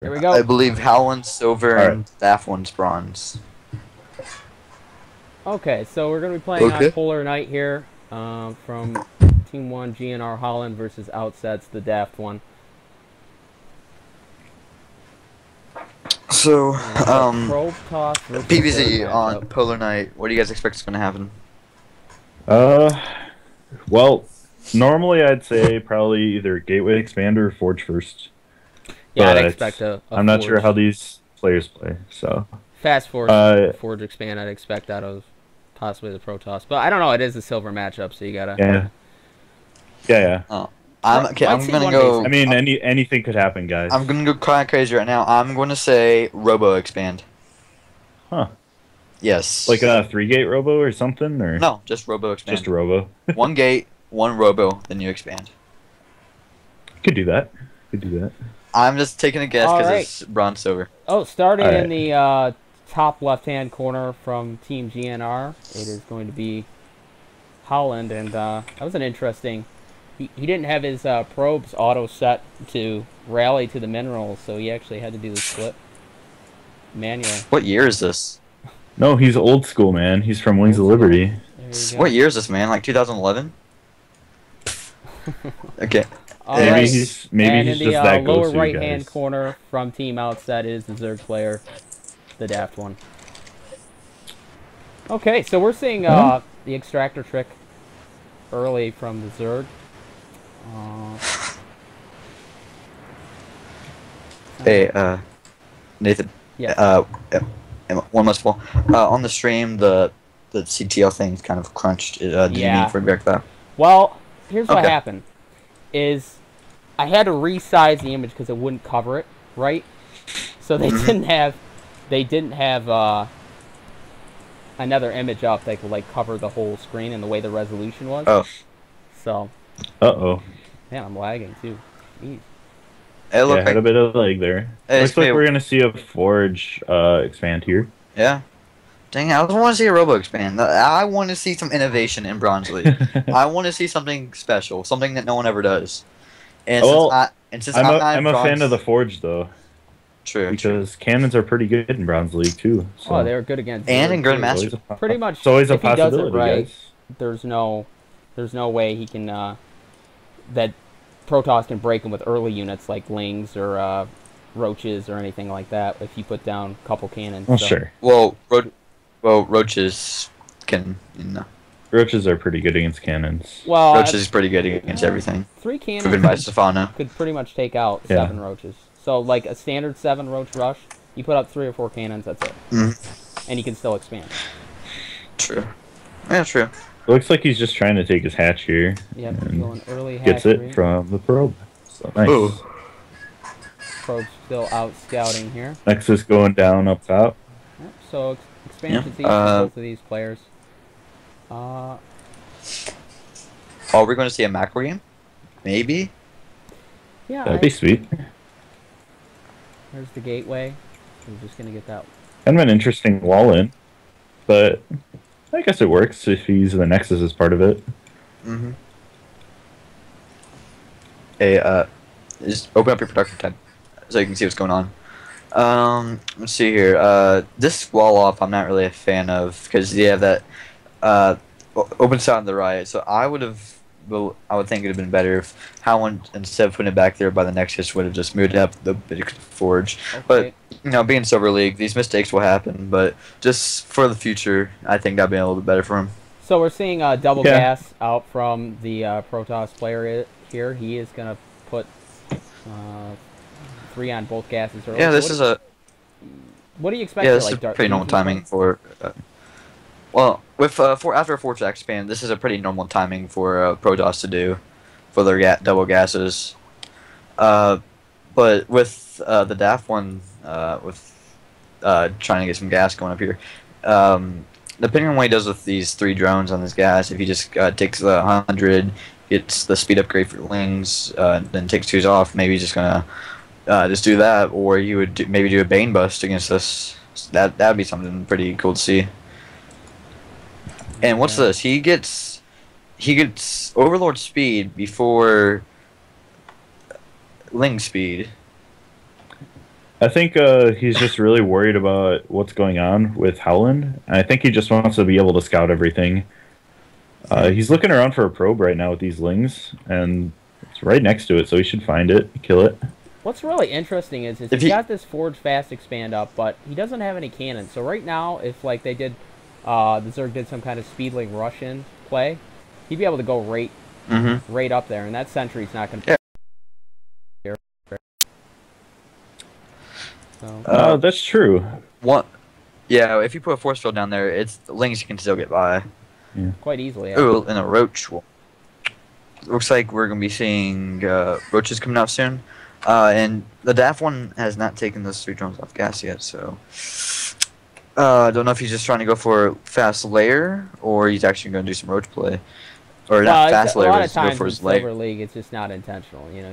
Here we go. I believe Howland's silver All right. and Staff one's bronze. Okay, so we're going to be playing on Okay. Polar Night here from Team 1 GNR Holland versus Outset's the Daft one. So, Probe toss versus PVZ third on matchup. Polar Night. What do you guys expect is going to happen? Well, normally I'd say probably either Gateway Expander or Forge first. Yeah, I'd But expect a I'm not sure Forge. how these players play, so. Fast Forge, Uh, Forge expand, I'd expect out of possibly the Protoss. But I don't know, it is a silver matchup, so you gotta... Yeah. Oh, Might I'm see going to one go. base. I mean, anything could happen, guys. I'm going to go kind of crazy right now. I'm going to say Robo expand. Huh. Yes. Like a 3-gate Robo or something? Or No, just Robo expand. just a Robo? One gate, one Robo, then you expand. Could do that. I'm just taking a guess because Alright. it's bronze silver. Oh, starting Alright. in the top left-hand corner from Team GNR, it is going to be Holland, and that was an interesting... He didn't have his probes auto set to rally to the minerals, so he actually had to do the split manually. What year is this? No, he's old school, man. He's from Wings of Old school. Liberty. There you go. What year is this, man? Like 2011? Okay. All Maybe right. he's And just in the that lower go-to, right-hand guys. corner from Team Outset is the Zerg player, the Daft one. Okay, so we're seeing the extractor trick early from the Zerg. Hey, Nathan. Yeah. OneMustFall. On the stream, the CTL thing's kind of crunched. Do you Yeah. need for back that? Well, here's what Okay. happened. Is I had to resize the image because it wouldn't cover it, right? So they didn't have another image up that could like cover the whole screen and the way the resolution was. Oh. So, Uh-oh. man, I'm lagging too. Jeez. It Yeah, looked had a like, bit of lag there. Hey, Looks like Smithy. we're going to see a Forge expand here. yeah. Dang, I want to see a Robo expand. I want to see some innovation in Bronze League. I want to see something special, something that no one ever does. And Well, since I'm not a in Bronze, fan of the Forge, though, true. because cannons are pretty good in Bronze League, too. So. Oh, they were good against And Zerg, in too. Grandmaster. Pretty much. It's always a if he does it possibility, right, guys. there's no way he can that Protoss can break him with early units like Lings or Roaches or anything like that if you put down a couple cannons. Well, so. sure. Well, Roaches can, Roaches are pretty good against cannons. Well, Roaches is pretty good against everything. 3 Proven by cannons Stefano. could pretty much take out Yeah. 7 Roaches. So like a standard 7 Roach rush, you put up 3 or 4 cannons, that's it, and you can still expand. True. Yeah, true. It looks like he's just trying to take his hatch here. Yep, And going early gets hatchery. it from the probe. So nice. Ooh. Probe's still out scouting here. Nexus going down up top. Yep, so expansion Yeah, for both of these players. Are we going to see a macro game? Maybe. Yeah, That'd be sweet. there's the gateway. We're just gonna get that. Kind of an interesting wall in, but I guess it works if he's the Nexus as part of it. Mm-hmm. Hey, just open up your production tab so you can see what's going on. Let's see here. This wall off, I'm not really a fan of because you have that open side on the right. So I would think it'd have been better if Howland, instead of putting it back there by the Nexus, would have just moved up the big Forge. Okay. But being Silver League, these mistakes will happen. But just for the future, I think that'd be a little bit better for him. So we're seeing double Yeah. gas out from the Protoss player here. He is gonna put 3 on both gases early. Yeah, So this is a. What do you expect? Yeah, here, this like, is dark pretty normal DT timing for. Well, with after a Forge expand, this is a pretty normal timing for Protoss to do for their double gases. But with the DAF one, with trying to get some gas going up here, depending on what he does with these 3 drones on this gas, if he just takes the 100, gets the speed upgrade for Lings, then takes 2s off, maybe he's just gonna just do that, or you would maybe do a Bane bust against this. That'd be something pretty cool to see. And what's this? He gets Overlord speed before Ling speed. I think he's just really worried about what's going on with Howland. And I think he just wants to be able to scout everything. He's looking around for a probe right now with these lings, and it's right next to it, so he should find it, kill it. What's really interesting is he's got this Forge Fast expand up, but he doesn't have any cannons. So right now, if like they did, the Zerg did some kind of speedling Russian play, he'd be able to go right up there, and that sentry's not going to. Yeah. So, that's true. Yeah, if you put a force field down there, it's lings can still get by. Yeah. Quite easily. Ooh, and a roach. Looks like we're gonna be seeing roaches coming out soon. And the DAF one has not taken those 3 drones off gas yet, so I don't know if he's just trying to go for fast layer or he's actually going to do some roach play, or not fast layer. A lot of go times for in his layer. Silver League, it's just not intentional. You know,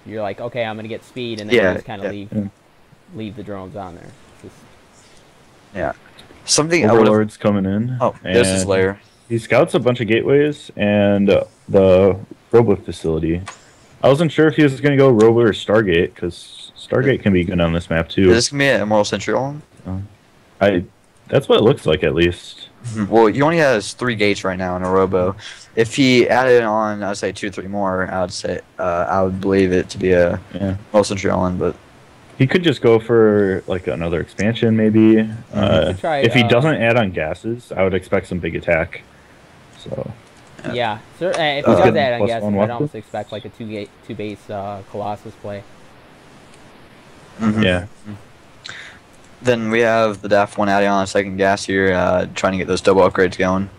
you're like, okay, I'm going to get speed, and then you just kind of leave the drones on there. Yeah, something. Overlord's coming in. Oh, there's his layer. He scouts a bunch of gateways and the Robo facility. I wasn't sure if he was going to go Robo or Stargate, because Stargate can be good on this map too. Is this going to be an Immortal Sentry on? That's what it looks like, at least. Well, he only has 3 gates right now in a Robo. If he added on, I'd say 2 or 3 more, I would believe it to be a Immortal Sentry on, but he could just go for like another expansion, maybe. If he doesn't add on gases, I would expect some big attack. So. Yeah, if he does add on gases, I'd almost expect like a 2 base Colossus play. Yeah. Then we have the DAF one adding on a second gas here, trying to get those double upgrades going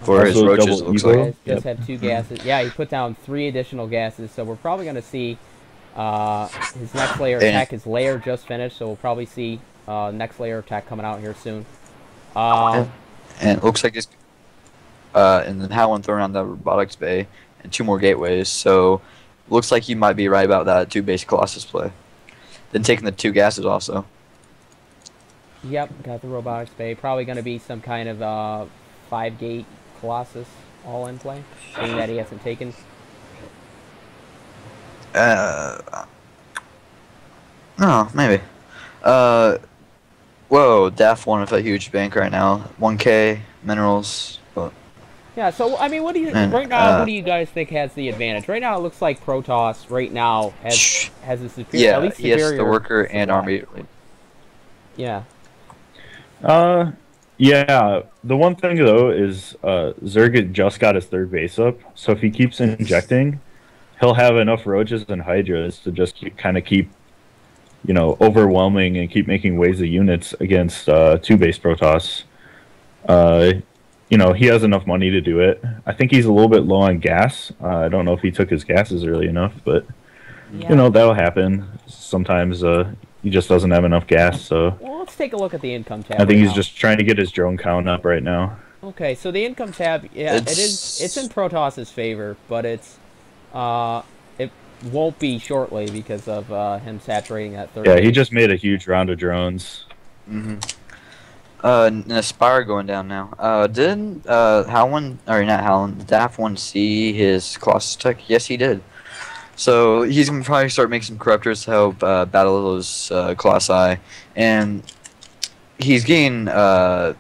for his roaches. It looks like. He does have 2 gases. Yeah, he put down 3 additional gases, so we're probably going to see his next layer attack. His layer just finished, so we'll probably see next layer attack coming out here soon. And it looks like it's and then Howland throwing on the robotics bay and 2 more gateways. So looks like he might be right about that 2 base Colossus play. Then taking the 2 gases also. Yep, got the robotics bay. Probably going to be some kind of 5-gate Colossus all-in play, being that he hasn't taken. No, maybe. Whoa, DAF one with a huge bank right now. 1K minerals. Yeah, so I mean, what do you right now? What do you guys think has the advantage? Right now, it looks like Protoss right now has a superior. Yeah, at least he has the worker and army. Yeah. Yeah. The one thing though is Zerg just got his 3rd base up, so if he keeps injecting, he'll have enough roaches and hydras to just keep overwhelming and keep making waves of units against 2 base Protoss. He has enough money to do it. I think he's a little bit low on gas. I don't know if he took his gases early enough, but that'll happen. Sometimes he just doesn't have enough gas. So well, let's take a look at the income tab. I think he's just trying to get his drone count up right now. Okay, so the income tab, it's in Protoss's favor, but it won't be shortly because of him saturating that 3rd. Yeah, he just made a huge round of drones. And Aspire going down now. Did Howland, or not Howland, the DAF one see his Colossus tech? Yes, he did. So he's going to probably start making some corruptors to help battle those Colossi. And he's getting +1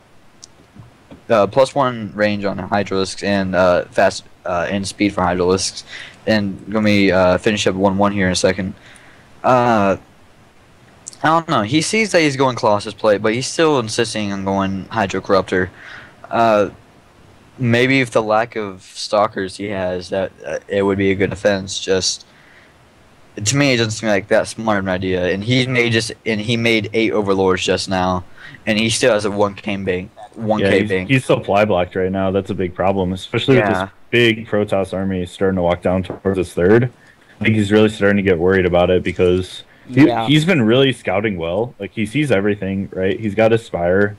range on Hydralisks and fast and speed for Hydralisks. And going to be finish up 1-1 here in a second. I don't know. He sees that he's going Colossus play, but he's still insisting on going Hydro Corruptor. Maybe if the lack of stalkers he has, that it would be a good defense. Just to me, it doesn't seem like that smart an idea. And he made 8 overlords just now, and he still has a 1K bank. 1K bank. He's supply blocked right now. That's a big problem, especially with this big Protoss army starting to walk down towards his 3rd. I think he's really starting to get worried about it because. He's been really scouting well. Like, he sees everything, right? He's got his Spire.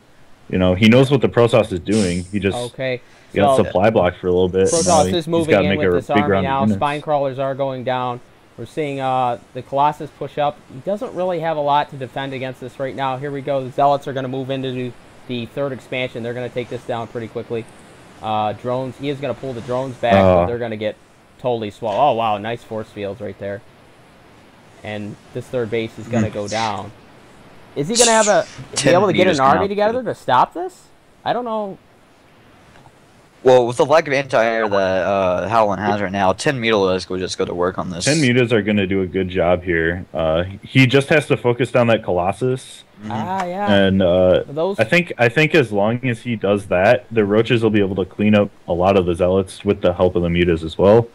He knows what the Protoss is doing. He just got supply blocked for a little bit. Protoss is moving in with this army now. Spine crawlers are going down. We're seeing the Colossus push up. He doesn't really have a lot to defend against this right now. Here we go. The Zealots are going to move into the 3rd expansion. They're going to take this down pretty quickly. Drones. He is going to pull the drones back, but they're going to get totally swallowed. Oh, wow. Nice force fields right there. And this 3rd base is going to go down. Is he going to be able to get an army together to stop this? I don't know. Well, with the lack of anti-air that Howland has right now, 10 Mutalisk will just go to work on this. 10 Mutas are going to do a good job here. He just has to focus down that Colossus. Yeah. And I think as long as he does that, the Roaches will be able to clean up a lot of the Zealots with the help of the Mutas as well.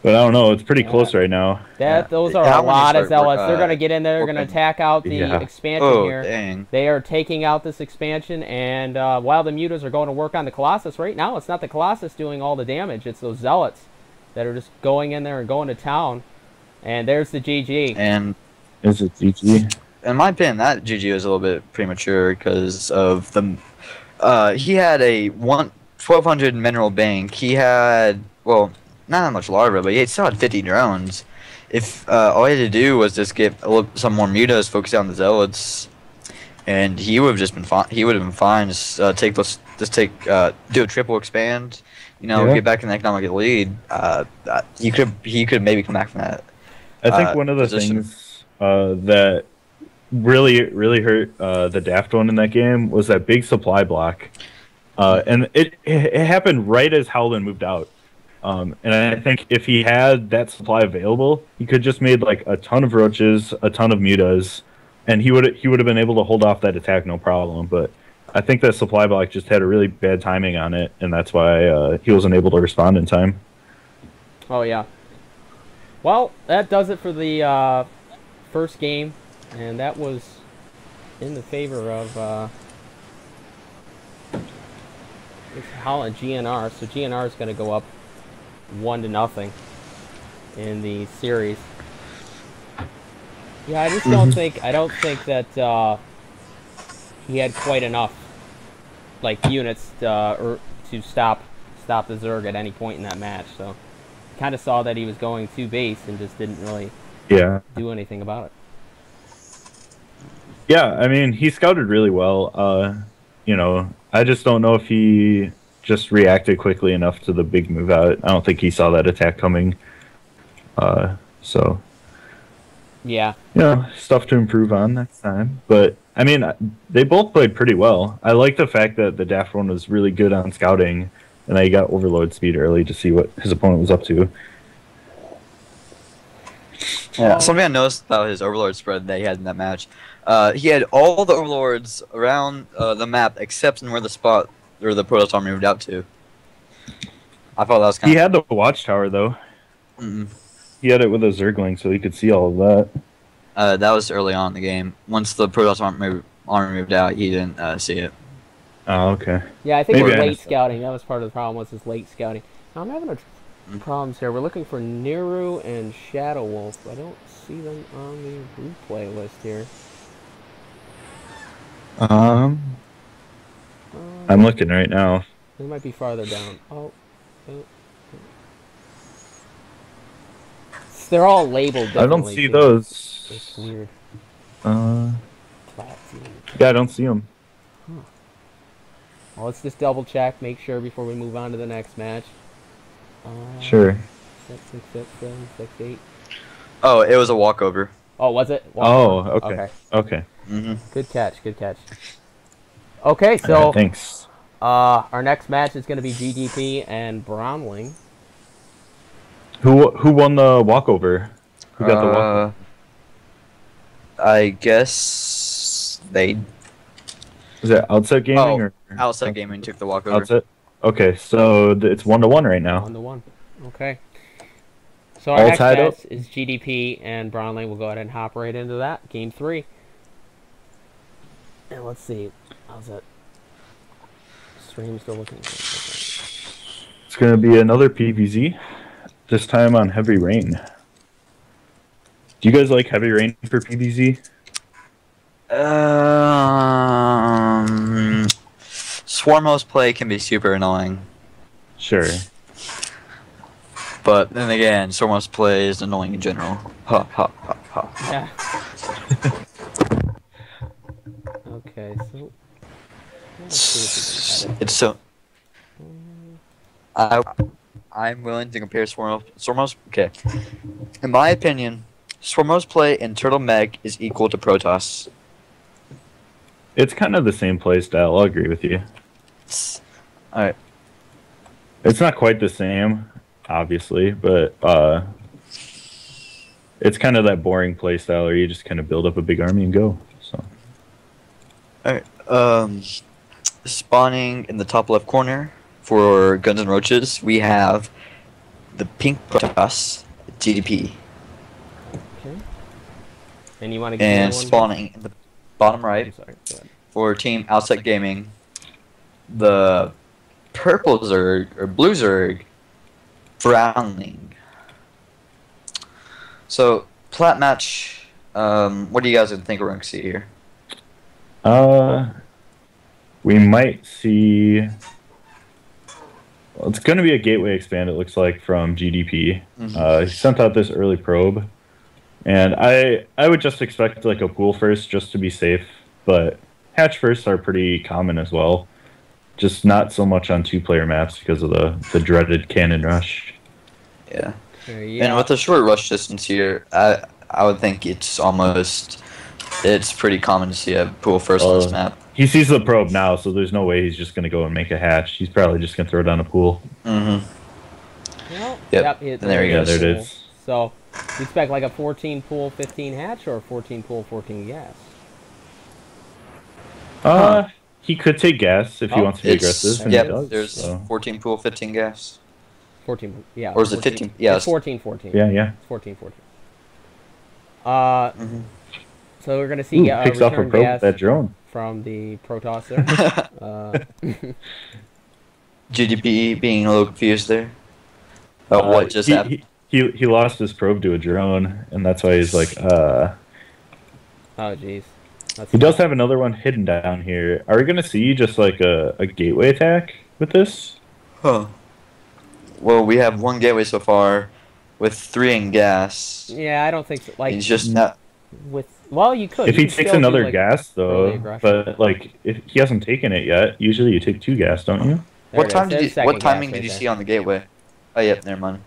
But I don't know. It's pretty close right now. Those are a lot of Zealots. They're going to get in there. They're going to attack out the expansion here. Dang. They are taking out this expansion. And while the Mutas are going to work on the Colossus, right now it's not the Colossus doing all the damage. It's those Zealots that are just going in there and going to town. And there's the GG. And is it GG? In my opinion, that GG was a little bit premature because of the... he had a 1,200 mineral bank. He had... Well... not that much larva, but he still had 50 drones. If all he had to do was just get some more mutas, focus on the zealots, and he would have just been fine. He would have been fine. Just do a triple expand, get back in the economic lead. He could maybe come back from that. I think one of the things that really hurt the Daft one in that game was that big supply block, and it happened right as Howland moved out. And I think if he had that supply available, he could just made like a ton of Roaches, a ton of Mutas, and he would have been able to hold off that attack no problem. But I think that supply block just had a really bad timing on it, and that's why he wasn't able to respond in time. Oh yeah. Well, that does it for the first game, and that was in the favor of Holland GNR. So GNR is going to go up 1-0 in the series. Yeah, I just don't think that he had quite enough units to stop the Zerg at any point in that match. So kind of saw that he was going to base and just didn't really do anything about it. Yeah, I mean, he scouted really well. I just don't know if he just reacted quickly enough to the big move out. I don't think he saw that attack coming. Yeah. Stuff to improve on next time. But, I mean, they both played pretty well. I like the fact that the Daft one was really good on scouting, and he got overload speed early to see what his opponent was up to. Yeah, something I noticed about his overlord spread that he had in that match. He had all the overlords around the map except in where the spot where the Protoss army moved out to. I thought that was kind of... He had the watchtower, though. He had it with a Zergling, so he could see all of that. That was early on in the game. Once the Protoss army moved out, he didn't see it. Oh, okay. Yeah, I think we're late scouting. That was part of the problem, was his late scouting. Now, I'm having problems here. We're looking for Niru and Shadow Wolf. I don't see them on the replay list here. I'm looking right now. They might be farther down. They're all labeled differently. I don't see those. It's weird. Yeah, I don't see them. Well, let's just double check, make sure before we move on to the next match. Sure. 6, 7, 6, 8. Oh, it was a walkover. Oh, was it? Walkover. Okay. Good catch. Okay, so thanks. Our next match is going to be GDP and Bromling. Who won the walkover? Who got the walkover? I guess they... Is it Outset Gaming? Or Outset Gaming took the walkover. Outset? Okay, so it's 1-1 right now. 1-1. Okay. So our next match is GDP and Bromling. We'll go ahead and hop right into that. Game 3. And let's see. How's that? Stream still looking good. It's going to be another PVZ. This time on Heavy Rain. Do you guys like Heavy Rain for PVZ? Swarmos play can be super annoying. Sure. But then again, Swarmos play is annoying in general. Ha ha ha ha. Yeah. Okay, so it's so. I'm willing to compare Swarmos. Okay. In my opinion, Swarmos play in Turtle Mech is equal to Protoss. It's kind of the same play style. I'll agree with you. All right. It's not quite the same, obviously, but it's kind of that boring play style where you just kind of build up a big army and go. So. All right. Spawning in the top left corner for Guns and Roaches, we have the pink Protoss GDP. Okay. And you want to get And spawning in the bottom right sorry, for Team Outset Gaming, the purple Zerg or blue Zerg, Browning. So plat match. What do you guys think we're going to see here? We might see. Well, it's going to be a gateway expand. It looks like from GDP. He sent out this early probe, and I would just expect like a pool first just to be safe. But hatch firsts are pretty common as well. Just not so much on 2-player maps because of the dreaded cannon rush. Yeah. Yeah. And with the short rush distance here, I would think it's pretty common to see a pool first on this map. He sees the probe now, so there's no way he's just going to go and make a hatch. He's probably just going to throw down a pool. Mm-hmm. Well, yep. And there he goes. There it is. So, you expect like a 14 pool, 15 hatch, or a 14 pool, 14 gas? He could take gas if he wants to be aggressive. Yep, there's 14 pool, 15 gas. 14, yeah. Or is it 15? Yeah, it's 14, 14. Yeah. It's 14, 14. So we're gonna see picks off a probe gas that drone from the Protoss there. GDP being a little confused there. What just happened? He lost his probe to a drone, and that's why he's like, Oh, jeez. He does have another one hidden down here. Are we going to see just like a gateway attack with this? Huh. Well, we have one gateway so far with 3 in gas. Yeah, I don't think so. Like, he's just not... Well, you could. If he takes another gas, though, but like if he hasn't taken it yet, usually you take 2 gas, don't you? What timing did you see on the gateway? Oh, yep, never mind.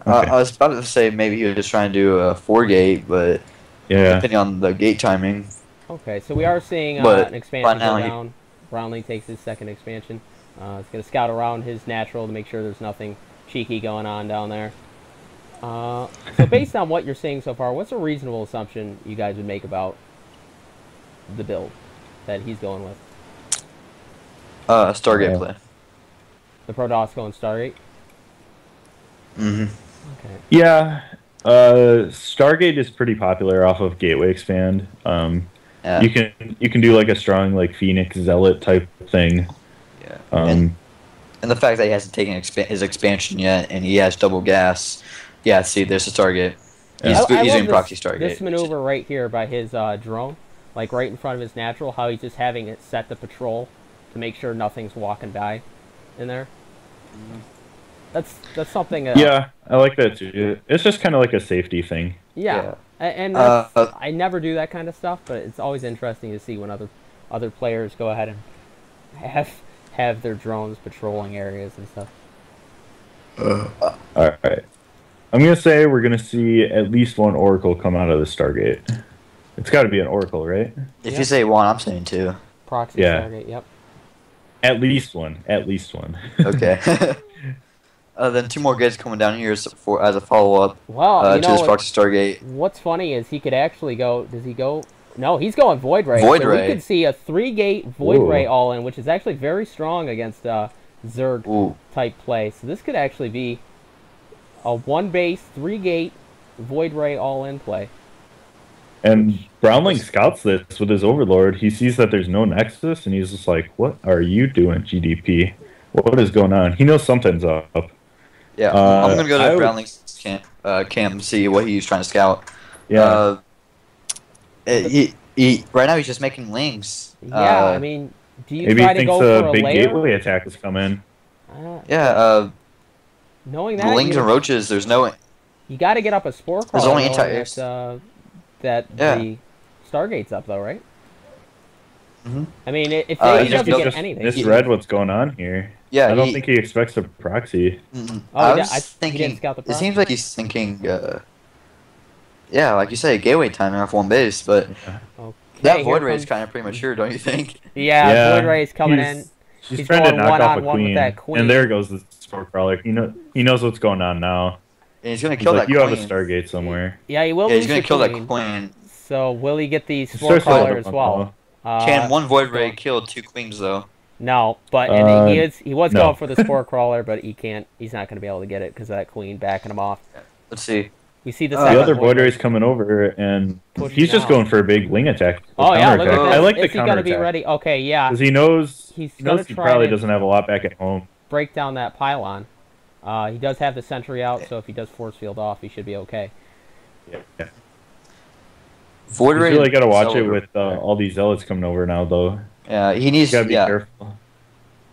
Okay. I was about to say maybe he was just trying to do a 4-gate, but depending on the gate timing. Okay, so we are seeing an expansion go down. Brownlee takes his second expansion. He's going to scout around his natural to make sure there's nothing cheeky going on down there. So based on what you're seeing so far, what's a reasonable assumption you guys would make about the build that he's going with? Stargate play. The Protoss going Stargate? Mm-hmm. Okay. Yeah. Stargate is pretty popular off of Gateway Expand. Yeah. You can do like a strong like Phoenix Zealot type thing. Yeah. And the fact that he hasn't taken his expansion yet, and he has double gas. Yeah. See, there's a Stargate. He's using proxy Stargate. This maneuver right here by his drone, like right in front of his natural, how he's just having it set to patrol to make sure nothing's walking by in there. That's something. Yeah, I like that too. It's just kind of like a safety thing. Yeah. And I never do that kind of stuff, but it's always interesting to see when other players go ahead and have their drones patrolling areas and stuff. All right, I'm gonna say we're gonna see at least one Oracle come out of the Stargate. It's got to be an Oracle, right? If you say 1, I'm saying 2. Proxy Stargate, yep. At least one. At least one. Okay. Then 2 more gates coming down here as a follow-up to this proxy Stargate. What's funny is he could actually go... Does he go... No, he's going Void Ray. Void so Ray. we could see a 3-gate Void Ray all-in, which is actually very strong against Zerg-type play. So this could actually be a 1-base, 3-gate Void Ray all-in play. And Brownling scouts this with his Overlord. He sees that there's no Nexus, and he's just like, what are you doing, GDP? What is going on? He knows something's up. Yeah, I'm going to go to Brownling's camp and see what he's trying to scout. Yeah. He right now he's just making lings. Yeah, I mean, do you maybe try he to thinks go for a big layer? gateway attack is coming. Knowing that, lings and roaches, there's no... You got to get up a spore crawler. There's only the Stargate's up, though, right? Mm-hmm. I mean, if he doesn't get just anything... misread what's going on here. Yeah, I don't think he expects a proxy. I was thinking, he didn't scout the proxy? It seems like he's thinking, yeah, like you say, gateway timing off 1 base, but That Void Ray is kind of premature, don't you think? Yeah, Void Ray's coming in. He's trying to knock off a queen, with that queen. And there goes the Spore Crawler. He knows what's going on now. And he's going to kill that queen. You have a Stargate somewhere. Yeah, he will. Yeah, he's going to kill that queen. So will he get the Spore Crawler as well? Can one Void Ray kill 2 queens though? No, but he was going for the Spore Crawler, but he can't. He's not going to be able to get it because of that queen backing him off. Let's see. We see the other Void Ray's coming over, and he's just going for a big wing attack. Oh yeah, look at this. I like the counter attack. Is he going to be ready? Okay, yeah. Because he knows he probably doesn't have a lot back at home. Break down that pylon. He does have the sentry out, so if he does force field off, he should be okay. Yeah. Void Ray. You really got to watch it with all these zealots coming over now, though. Yeah, he needs to be careful.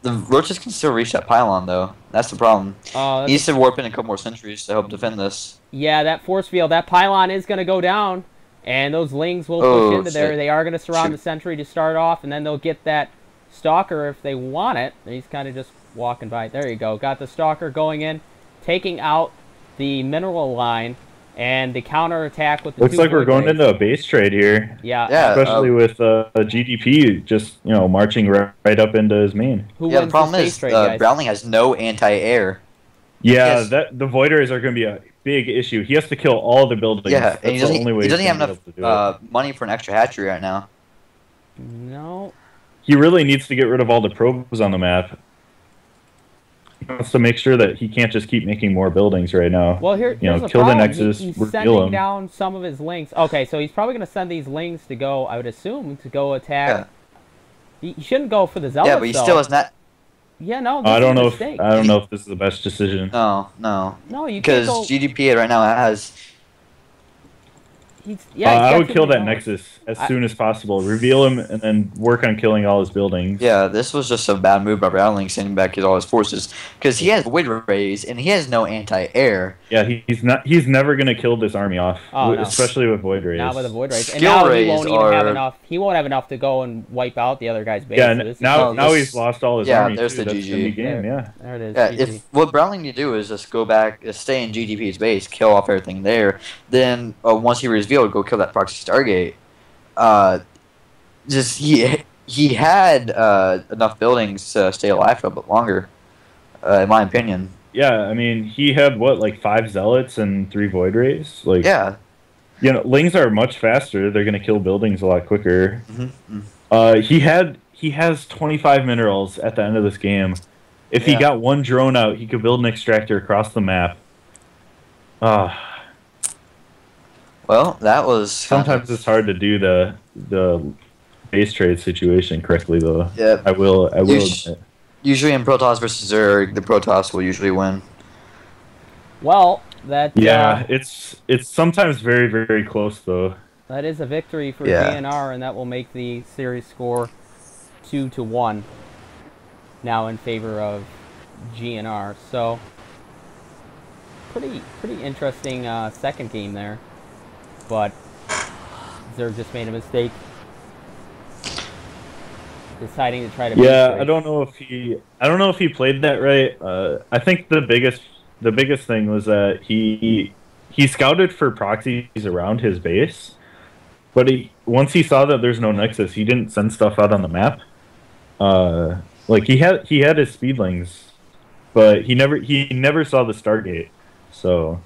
The Roaches can still reach that pylon, though. That's the problem. He needs to warp in a couple more sentries to help defend this. Yeah, that force field, that pylon is going to go down, and those lings will push into there. They are going to surround the sentry to start off, and then they'll get that stalker if they want it. He's kind of just walking by. There you go. Got the stalker going in, taking out the mineral line, and the counter attack with the Looks like we're going into a base trade here. Yeah. Especially with GDP just marching right up into his main. The problem is Browning has no anti-air. Yeah, the Void Rays are going to be a big issue. He has to kill all the buildings. Yeah, and he doesn't have enough money for an extra hatchery right now. No. He really needs to get rid of all the probes on the map. He wants to make sure that he can't just keep making more buildings right now. Well, here's the kill problem. the Nexus, he's sending down some of his links. Okay, so he's probably going to send these links to go, I would assume, to go attack. Yeah. He shouldn't go for the Zealots, yeah, but he still has not... Yeah, no, I don't know if this is the best decision. No, you because GDP right now has... I would kill that Nexus as soon as possible. Reveal him and then work on killing all his buildings. Yeah, this was just a bad move by Browning, sending back all his forces. Because he has Void Rays, and he has no anti-air. Yeah, he's never going to kill this army off, especially with Void Rays. Not with the Void Rays. And now he won't even have enough. He won't have enough to go and wipe out the other guy's base. Yeah, now he's lost all his army. There's the GG. There it is. Yeah, what Browning need to do is just go back, stay in GDP's base, kill off everything there. Then once he revealed, go kill that proxy Stargate. He had enough buildings to stay alive for a bit longer, in my opinion. Yeah, I mean, he had like 5 Zealots and 3 Void Rays. Yeah. Lings are much faster. They're gonna kill buildings a lot quicker. He has 25 minerals at the end of this game. If he got one drone out, he could build an extractor across the map. Well, that was... Sometimes it's hard to do the base trade situation correctly, though. Yeah. I will admit. Usually in Protoss versus Zerg, the Protoss will usually win. Well, that... Yeah, it's sometimes very, very close, though. That is a victory for GNR, and that will make the series score 2-1 now in favor of GNR. So, pretty interesting second game there. But Zerg just made a mistake, deciding to try to. Yeah, I don't know if he played that right. I think the biggest thing was that he scouted for proxies around his base, but once he saw that there's no Nexus, he didn't send stuff out on the map. He had his speedlings, but he never saw the Stargate, so.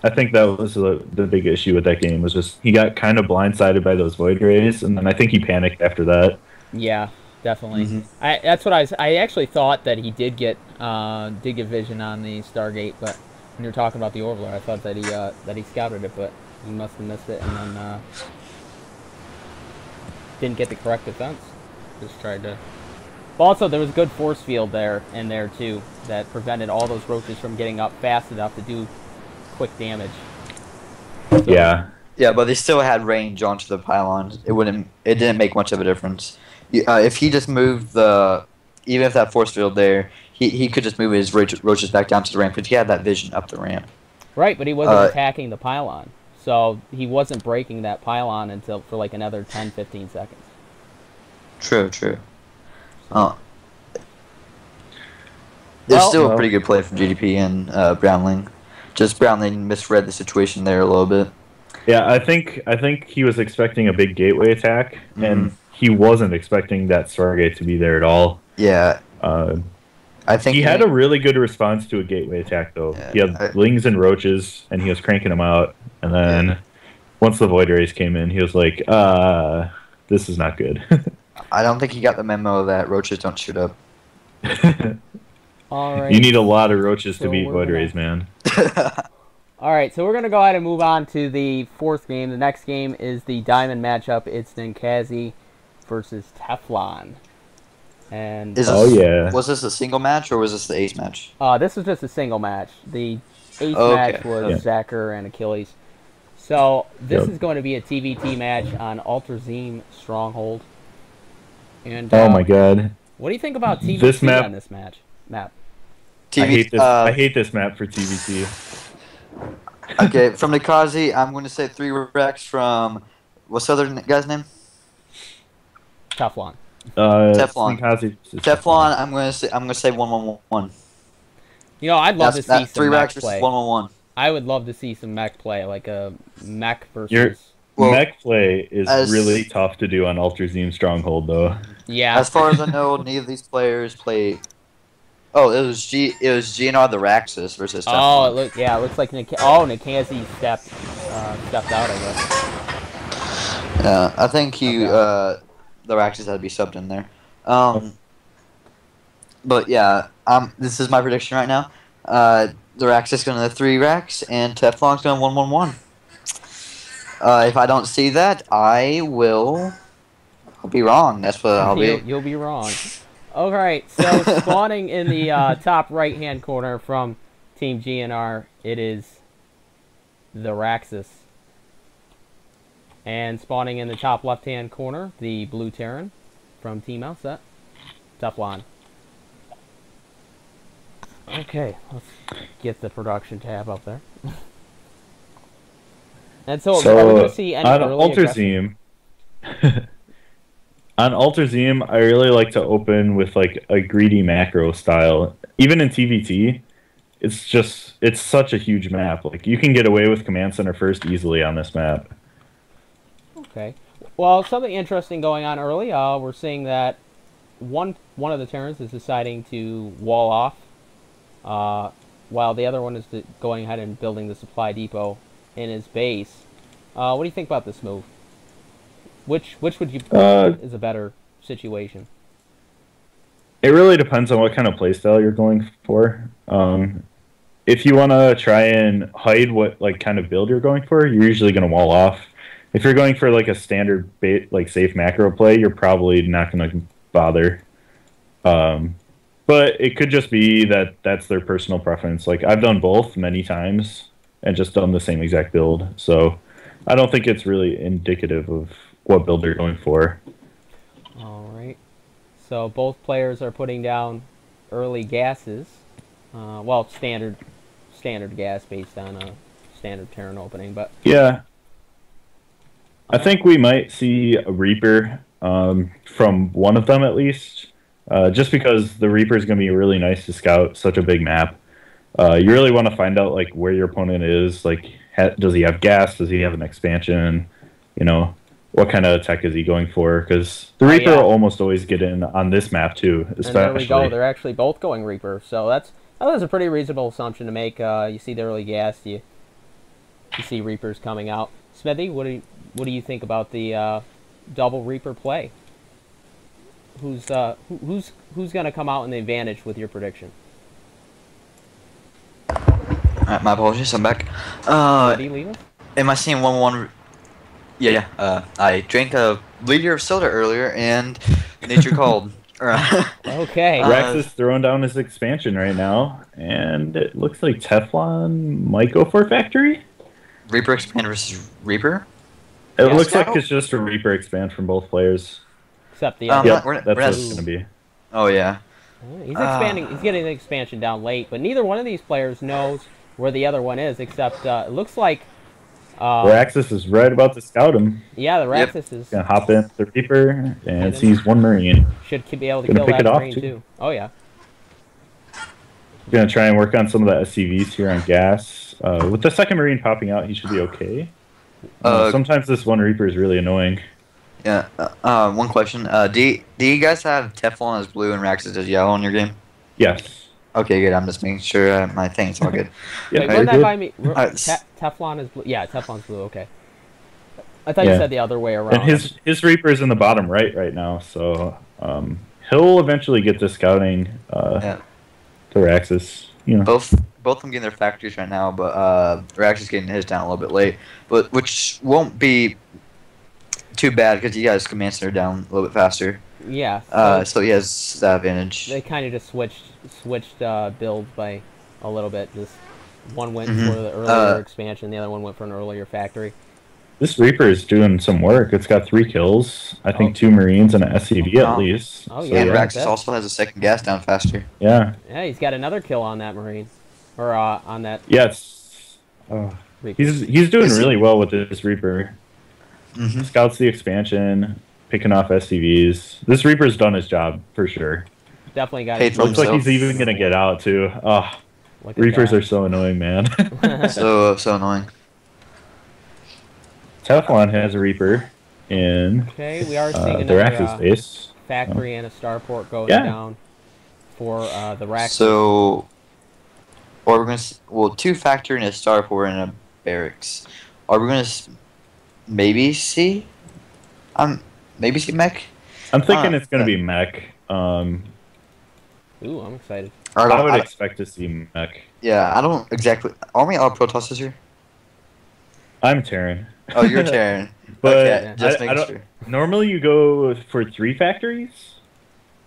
I think that was the big issue with that game, was just he got kind of blindsided by those Void Rays, and then I think he panicked after that. Yeah, definitely. That's what I actually thought that he did get vision on the Stargate, but when you're talking about the Orvler, I thought that he scouted it, but he must have missed it, and then didn't get the correct defense. Just tried to. But also, there was a good force field there too that prevented all those Roaches from getting up fast enough to do quick damage. So, yeah, but they still had range onto the pylon. It didn't make much of a difference. If he just moved even if that force field there, he could just move his Roaches back down to the ramp because he had that vision up the ramp. Right, but he wasn't attacking the pylon, so he wasn't breaking that pylon for like another 10-15 seconds. True. There's still a pretty good play from GDP and Brownling. Just Brownling misread the situation there a little bit. Yeah, I think he was expecting a big gateway attack, and he wasn't expecting that Stargate to be there at all. Yeah. I think he had a really good response to a gateway attack, though. Yeah, he had Lings and Roaches, and he was cranking them out. And then once the Void Rays came in, he was like, this is not good. I don't think he got the memo that Roaches don't shoot up. All right. You need a lot of Roaches to beat Void Rays, man. All right, so we're going to go ahead and move on to the fourth game. The next game is the Diamond matchup. It's Ninkasi versus Teflon. And was this a single match or was this the ace match? This was just a single match. The ace match was Zacher and Achilles. So this is going to be a TVT match on Alterzim Stronghold. And oh my god! What do you think about TVT on this map? I hate this map for TVT. Okay, from Ninkasi, I'm going to say 3 Rex from what's the other guy's name? Teflon. Teflon. Teflon. I'm going to say 1-1-1. You know, I'd love to see some 3 mech Rex versus play. 1-1-1. I would love to see some mech play, like a mech versus. Mech play is really tough to do on Alterzim Stronghold, though. Yeah. As far as I know, neither of these players play. Oh, it was GNR the Raxus versus Teflon. Oh, it looks like Ninkasi stepped out, I guess. Yeah, I think the Raxus had to be subbed in there. But yeah, this is my prediction right now. The Raxus going to 3 Rax and Teflon's going 1-1-1. If I don't see that, I'll be wrong. That's what I'll be. You'll be wrong. Alright, so spawning in the top right-hand corner from Team GNR, it is the Raxus. And spawning in the top left-hand corner, the Blue Terran from Team Outset, Teflon. Okay, let's get the production tab up there. And so are we going to see any Alterzim? On Alterzim, I really like to open with like a greedy macro style. Even in TVT, it's such a huge map. Like you can get away with Command Center first easily on this map. Okay. Well, something interesting going on early. We're seeing that one of the Terrans is deciding to wall off, while the other one is going ahead and building the supply depot in his base. What do you think about this move? Which would you think is a better situation? It really depends on what kind of playstyle you're going for. If you want to try and hide what like kind of build you're going for, you're usually going to wall off. If you're going for like a standard like safe macro play, you're probably not going to bother. But it could just be that that's their personal preference. Like I've done both many times and just done the same exact build. So I don't think it's really indicative of what build they're going for. All right. So both players are putting down early gases. Well, standard gas based on a standard Terran opening, but yeah. I think we might see a Reaper from one of them at least, just because the Reaper is going to be really nice to scout such a big map. You really want to find out like where your opponent is. Like, does he have gas? Does he have an expansion? You know, what kind of attack is he going for? Because the Reaper will almost always get in on this map too. Especially. And there we go. They're actually both going Reaper, so that was a pretty reasonable assumption to make. You see the early gas, you see Reapers coming out. Smithy, what do you think about the double Reaper play? Who's going to come out in the advantage with your prediction? My apologies, I'm back. Am I seeing 1-1? Yeah. I drank a liter of soda earlier, and nature called. Okay. Rex is throwing down his expansion right now, and it looks like Teflon might go for Factory. Reaper expand versus Reaper? It looks like it's just a Reaper expand from both players. Except the that's what it's going to be. Oh, yeah. He's expanding. He's getting the expansion down late, but neither one of these players knows where the other one is, except it looks like Raxus is right about to scout him. Yeah, the Raxus is gonna hop in the Reaper and sees one Marine. Should be able to kill that Marine too. Oh yeah. Gonna try and work on some of the SCVs here on gas. With the second Marine popping out, he should be okay. Sometimes this one Reaper is really annoying. Yeah. One question. Do you guys have Teflon as blue and Raxus as yellow in your game? Yes. Okay, good. I'm just making sure my thing's all good. Yeah, wait, run that by me. Teflon is blue. Yeah, Teflon's blue. Okay. I thought you said the other way around. And his Reaper is in the bottom right now, so he'll eventually get to scouting to Raxus. You know. Both of them getting their factories right now, but Raxus getting his down a little bit late, but which won't be too bad because you guys command center down a little bit faster. Yeah. So he has that advantage. They kind of just switched builds by a little bit. Just one went for the earlier expansion, the other one went for an earlier factory. This Reaper is doing some work. It's got 3 kills. I think 2 Marines and an SCV at least. Oh, yeah. And Raxus also has a second gas down faster. Yeah. Yeah, he's got another kill on that Marine. Or on that... Yes. He's doing really well with this Reaper. Scouts the expansion, picking off SCVs. This Reaper's done his job, for sure. Definitely got it. Looks like he's even going to get out, too. Reapers are so annoying, man. so annoying. Teflon has a Reaper in we are seeing the Raxus base. Factory and a starport going down for the Raxus. So, or we're gonna 2 factory and a starport and a barracks. Are we gonna maybe see mech? I'm thinking it's gonna be mech. Ooh, I'm excited. I would expect to see mech. Yeah, I don't exactly. Are we all Protoss this year? I'm Terran. Oh, you're Terran. But okay, just I don't, normally you go for 3 factories,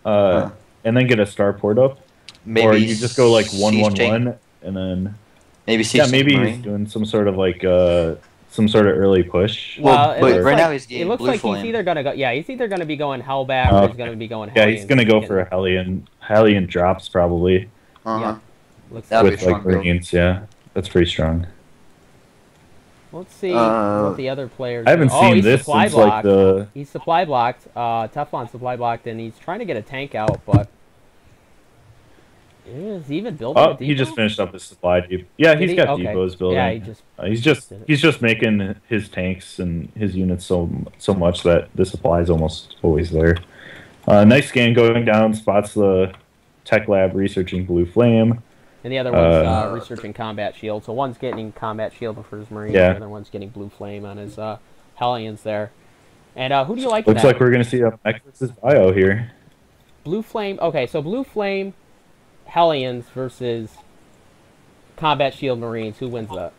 and then get a starport up. Maybe or you just go like 1-1-1, and then maybe he's doing some sort of like some sort of early push. Well, but right now he's getting it looks blue like flame. he's either gonna go. Yeah, he's either gonna be going Hellback or he's gonna be going. Yeah, he's gonna go for a Hellion drops probably. Yeah. Looks with like Marines, yeah, that's pretty strong. Let's see what the other players. I haven't seen this since like the. He's supply blocked. Teflon supply blocked, and he's trying to get a tank out, but is he even building? Oh, he just finished up his supply depot. Yeah, he's got depots building. Yeah, he's just making his tanks and his units so much that the supply is almost always there. Nice scan going down. Spots the tech lab researching blue flame. And the other one's researching combat shield. So one's getting combat shield for his Marine, the other one's getting blue flame on his Hellions there. And who do you like? Looks like we're gonna see a mech versus bio here. Blue flame. Okay, so blue flame Hellions versus combat shield Marines. Who wins that?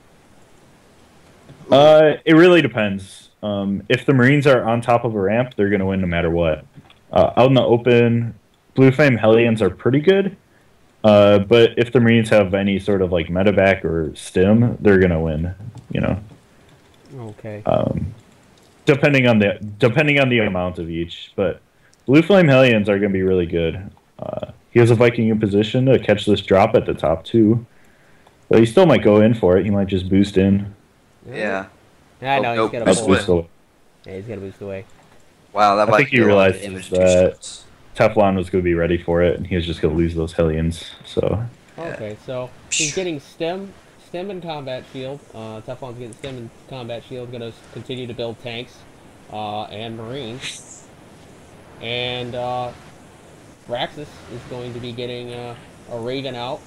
It really depends. If the Marines are on top of a ramp, they're gonna win no matter what. Out in the open, blue flame Hellions are pretty good. But if the Marines have any sort of like medevac or stim, they're gonna win. You know. Okay. Depending on the amount of each, but blue flame Hellions are gonna be really good. He has a Viking in position to catch this drop at the top too, but he still might go in for it. He might just boost in. Yeah. Yeah, I know he's gonna boost away. Yeah, he's gonna boost away. Wow, that I think he realized that Teflon was going to be ready for it, and he was just going to lose those Hellions. So. Okay, so he's getting stim and combat shield. Teflon's getting stim and combat shield. Going to continue to build tanks and Marines. And Raxus is going to be getting a Raven out.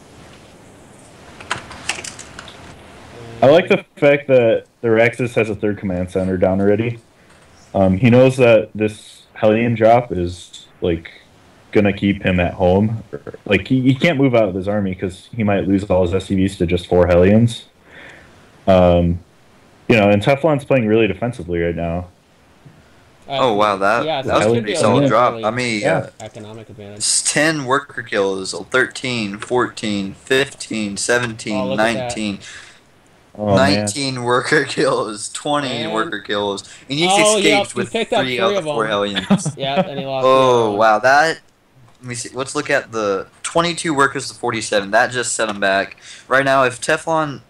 I like the fact that the Raxus has a 3rd command center down already. He knows that this Hellion drop is like gonna keep him at home. Like he can't move out of his army because he might lose all his SCVs to just 4 Hellions. And Teflon's playing really defensively right now. Oh wow, that was a pretty solid drop. I mean, economic advantage. It's 10 worker kills, 13, 14, 15, 17, 19. 19 worker kills, 20 worker kills, and he escaped with 3 out of 4 Hellions. Yeah, and he lost. Oh wow, that. Let me see. Let's look at the 22 workers to 47. That just set him back. Right now, if Teflon,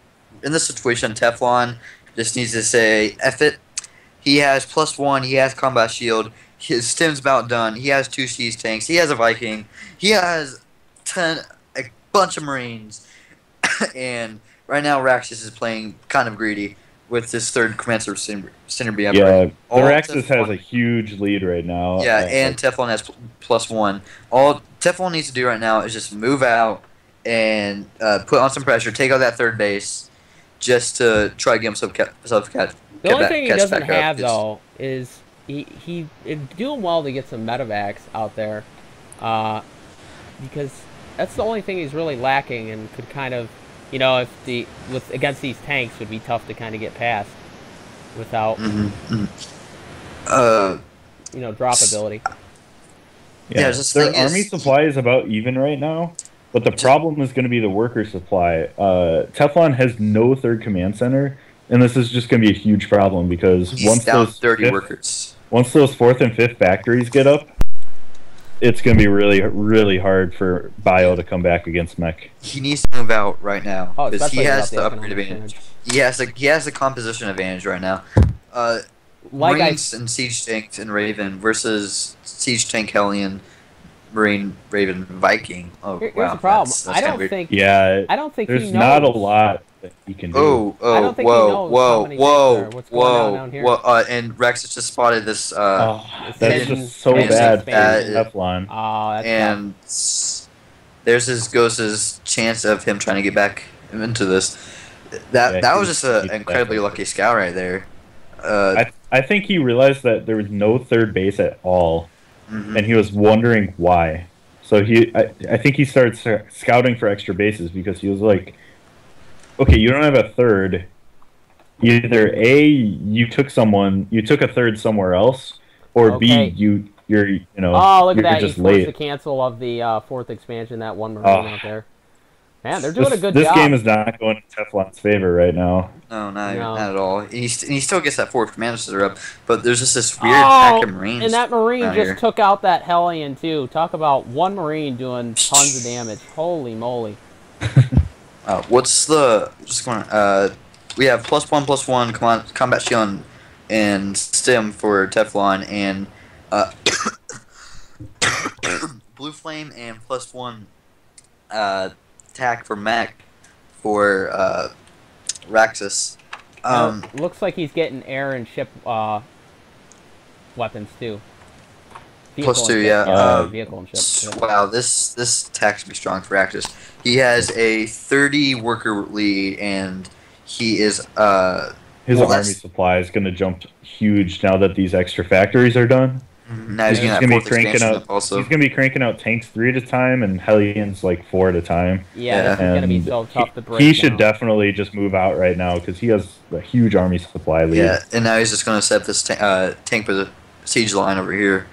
in this situation, Teflon just needs to say, F it. He has +1. He has combat shield. His stim's about done. He has 2 siege tanks. He has a Viking. He has a bunch of Marines. And right now, Raxus is playing kind of greedy. with this third Commander Center be Yeah, all the Axis has a huge lead right now. Yeah, and Teflon has +1. All Teflon needs to do right now is just move out and put on some pressure, take out that third base, just to try to get himself The only thing he doesn't have though is it'd do him well to get some medevacs out there, because that's the only thing he's really lacking, and could kind of, you know, if against these tanks would be tough to kind of get past without you know, drop ability. Yeah, their army supply is about even right now, but the problem is going to be the worker supply. Teflon has no third command center, and this is just going to be a huge problem because once those 30 workers, once those 4th and 5th factories get up, it's going to be really, really hard for Bio to come back against Mech. He needs to move out right now because he has the upgrade advantage. He has the composition advantage right now. Marines and Siege Tanks and Raven versus Siege Tank Hellion, Marine Raven Viking. Oh, here's wow, the problem. that's I don't think. Yeah, I don't think there's he knows. not a lot that he can do. I don't think he knows how many what's going on down here. And Rex has just spotted this. That's just so bad for Teflon. And there's his Ghost's chance of him trying to get back into this. That was just an incredibly lucky scout right there. I think he realized that there was no third base at all, and he was wondering why. So I think he started scouting for extra bases because he was like, okay, you don't have a third. Either A, you took a third somewhere else, or B, you're oh, look at that! Just you late. Forced the cancel of the 4th expansion. That one Marine out there. Man, they're doing a good job. This game is not going in Teflon's favor right now. No, not at all. He still gets that 4th commander center up, but there's just this weird pack of Marines. And that Marine just took out that Hellion too. Talk about one Marine doing tons of damage. Holy moly! What's the we have +1/+1 combat shield and stim for Teflon, and blue flame and +1 attack for mech for Raxus. Looks like he's getting air and ship weapons too. +2, yeah. Vehicle and ship. Wow, this attack should be strong for Raxus. He has a 30 worker lead, and he is his army supply is going to jump huge now that these extra factories are done. Now he's going to be cranking out. Also, he's going to be cranking out tanks 3 at a time and Hellions like 4 at a time. Yeah, this is going to be so tough to break. He should definitely just move out right now because he has a huge army supply lead. Yeah, and now he's just going to set this tank for the siege line over here.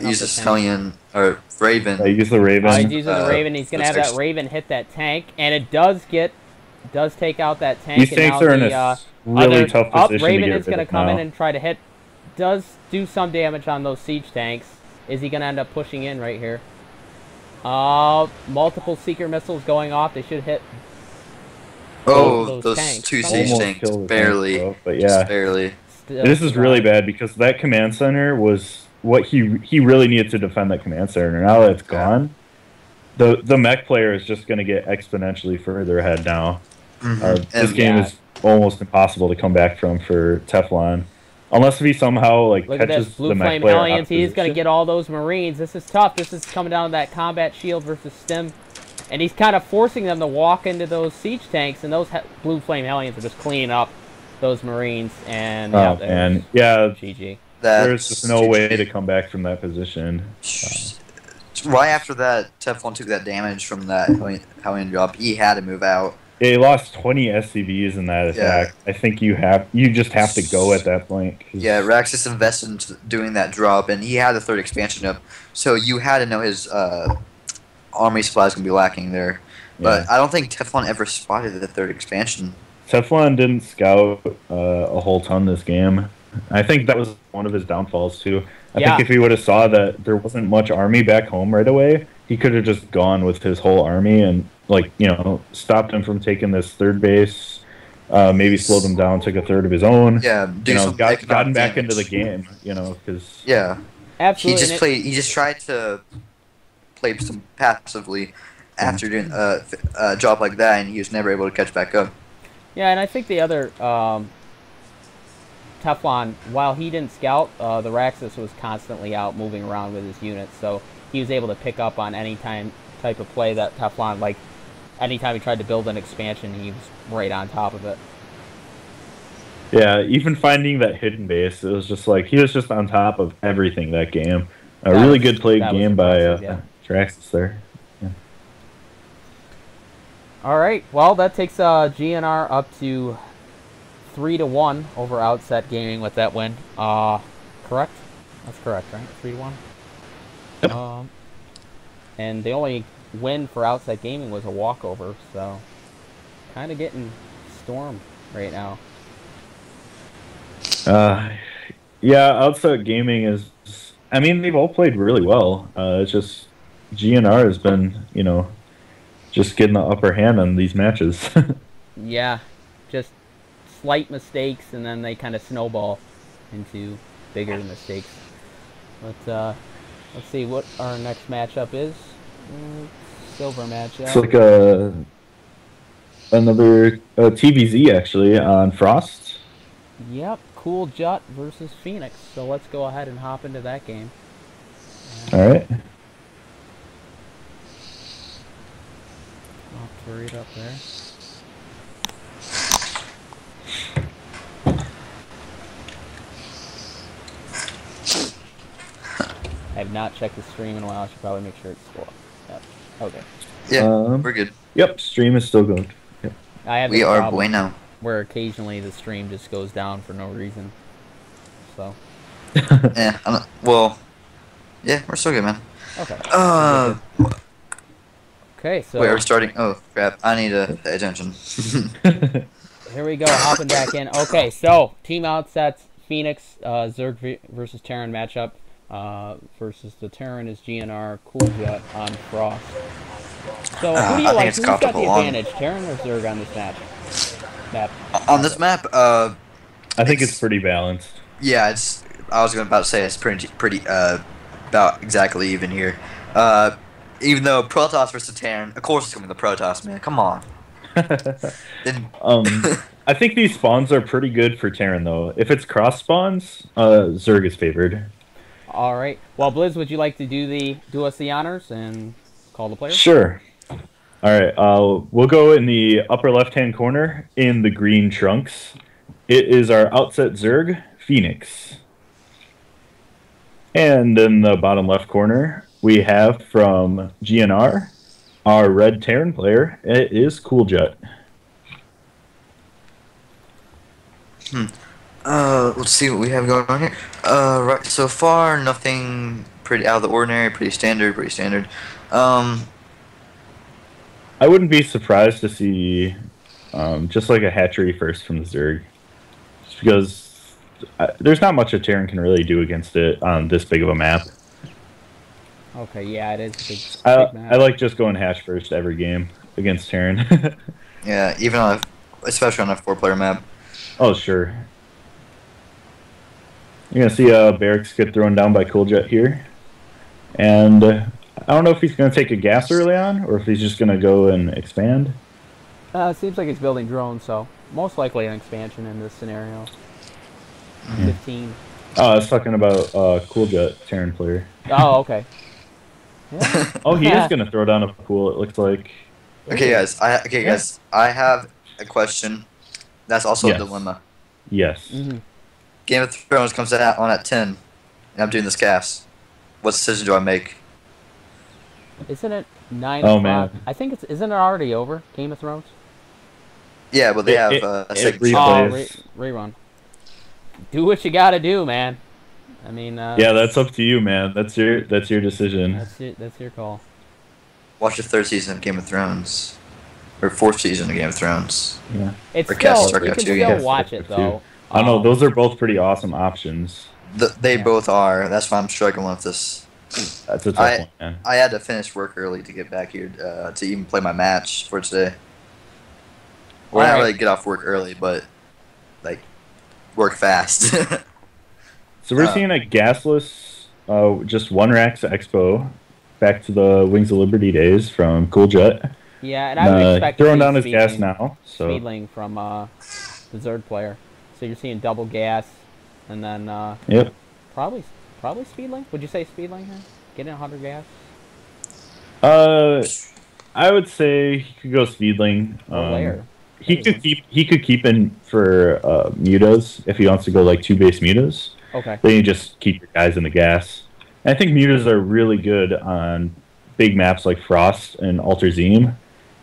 Use this Hellion or Raven. Use the Raven. He's using the Raven. He's going to have that Raven hit that tank, and it does take out that tank. These tanks are in a really tough position. Raven is going to come in and try to hit. Does do some damage on those siege tanks. Is he going to end up pushing in right here? Multiple seeker missiles going off. They should hit. Those 2 siege tanks barely. But yeah, barely. This is really bad because that command center was what he really needed to defend that command center. Now that it's gone, the mech player is just going to get exponentially further ahead now. This game is almost impossible to come back from for Teflon. Unless he somehow catches the mech player. Hellions, he's going to get all those Marines. This is tough. This is coming down to that combat shield versus stim. And he's kind of forcing them to walk into those siege tanks, and those blue flame Hellions are just cleaning up those Marines. And GG. There's just no way to come back from that position. Right after that, Teflon took that damage from that Hellion drop. He had to move out. Yeah, he lost 20 SCVs in that attack. I think you just have to go at that point. Yeah, Raxus invested into doing that drop, and he had the 3rd expansion up, so you had to know his army supply is going to be lacking there. But I don't think Teflon ever spotted the 3rd expansion. Teflon didn't scout a whole ton this game. I think that was one of his downfalls, too. I think if he would have saw that there wasn't much army back home right away, he could have just gone with his whole army and stopped him from taking this 3rd base, maybe slowed him down, took a 3rd of his own. Yeah, gotten back into the game, because absolutely. He just tried to play some passively after doing a job like that, and he was never able to catch back up. Yeah, and I think the other Teflon, while he didn't scout, the Raxus was constantly out moving around with his units, so he was able to pick up on any type of play that Teflon, like anytime he tried to build an expansion, he was right on top of it. Yeah, even finding that hidden base, it was just like he was just on top of everything that game. A really good played game by Traxxas there. Yeah. All right, well that takes GNR up to 3-1 over Outset Gaming with that win. Correct? That's correct, right? 3-1. Yep. And the only win for Outset Gaming was a walkover, so kind of getting stormed right now. Yeah, Outset Gaming is. I mean, they've all played really well. It's just GNR has been, just getting the upper hand on these matches. Yeah, just slight mistakes, and then they kind of snowball into bigger mistakes. But let's see what our next matchup is. Silver matchup. It's like another TVZ actually on Frost. Yep, Cool Jut versus Phoenix. So let's go ahead and hop into that game. All right. I'll hurry it up there. I have not checked the stream in a while. I should probably make sure it's full. Yep. Okay. Yeah, we're good. Yep, stream is still going. Yep. We are bueno. Where occasionally the stream just goes down for no reason. So. Yeah. Well. Yeah, we're still good, man. Okay. Okay, so. Wait, we're starting. Oh crap! I need to pay attention. Here we go, hopping back in. Okay, so Team Outset's Phoenix Zerg versus Terran matchup. Versus the Terran is GNR Cool Jet on Frost. So who do you like? Who's got the advantage, Terran or Zerg on this map? On this map, I think it's pretty balanced. Yeah, it's. I was about to say it's pretty about exactly even here. Even though Protoss versus Terran, of course it's going to be the Protoss, man. Come on. I think these spawns are pretty good for Terran though. If it's cross spawns, Zerg is favored. All right. Well, Blizz, would you like to do us the honors and call the players? Sure. All right. We'll go in the upper left-hand corner in the green trunks. It is our Outset Zerg, Phoenix. And in the bottom left corner, we have from GNR, our red Terran player. It is Cool Jet. Let's see what we have going on here. Right, so far, nothing pretty out of the ordinary, pretty standard. I wouldn't be surprised to see just like a hatchery first from the Zerg. Just because there's not much a Terran can really do against it on this big of a map. Okay, yeah, it is a big map. I like just going hatch first every game against Terran. Yeah, even especially on a 4-player map. Oh, sure. You're going to see Barracks get thrown down by Cool Jet here. And I don't know if he's going to take a gas early on, or if he's just going to go and expand. It seems like he's building drones, so most likely an expansion in this scenario. 15. Oh, I was talking about Cool Jet, Terran player. Oh, okay. Yeah. Oh, he is going to throw down a pool, it looks like. Okay, guys. Guys. I have a question. That's also a dilemma. Yes. Mm-hmm. Game of Thrones comes out on at 10, and I'm doing this cast. What decision do I make? Isn't it 9 o'clock? Oh, man. I think it's... Isn't it already over, Game of Thrones? Yeah, but they have a second rerun. Do what you gotta do, man. I mean... yeah, that's up to you, man. That's your decision. That's your call. Watch the 3rd season of Game of Thrones. Or 4th season of Game of Thrones. Yeah. It's still... You can still watch it, though. I don't know, those are both pretty awesome options. They both are. That's why I'm struggling with this. That's a tough one, man. I had to finish work early to get back here to even play my match for today. Well, I not really get off work early, but like work fast. So we're seeing a gasless, just one Rax Expo, back to the Wings of Liberty days from Cool Jet. Yeah, and I would expect throwing down his gas now. So Speedling from the Zerg player. So you're seeing double gas, and then Yep. probably Speedling. Would you say Speedling here? Getting 100 gas. I would say he could go Speedling. Where? He could keep in for mutas if he wants to go like 2-base mutas. Okay. Then you just keep your guys in the gas. And I think mutas are really good on big maps like Frost and Alterzine.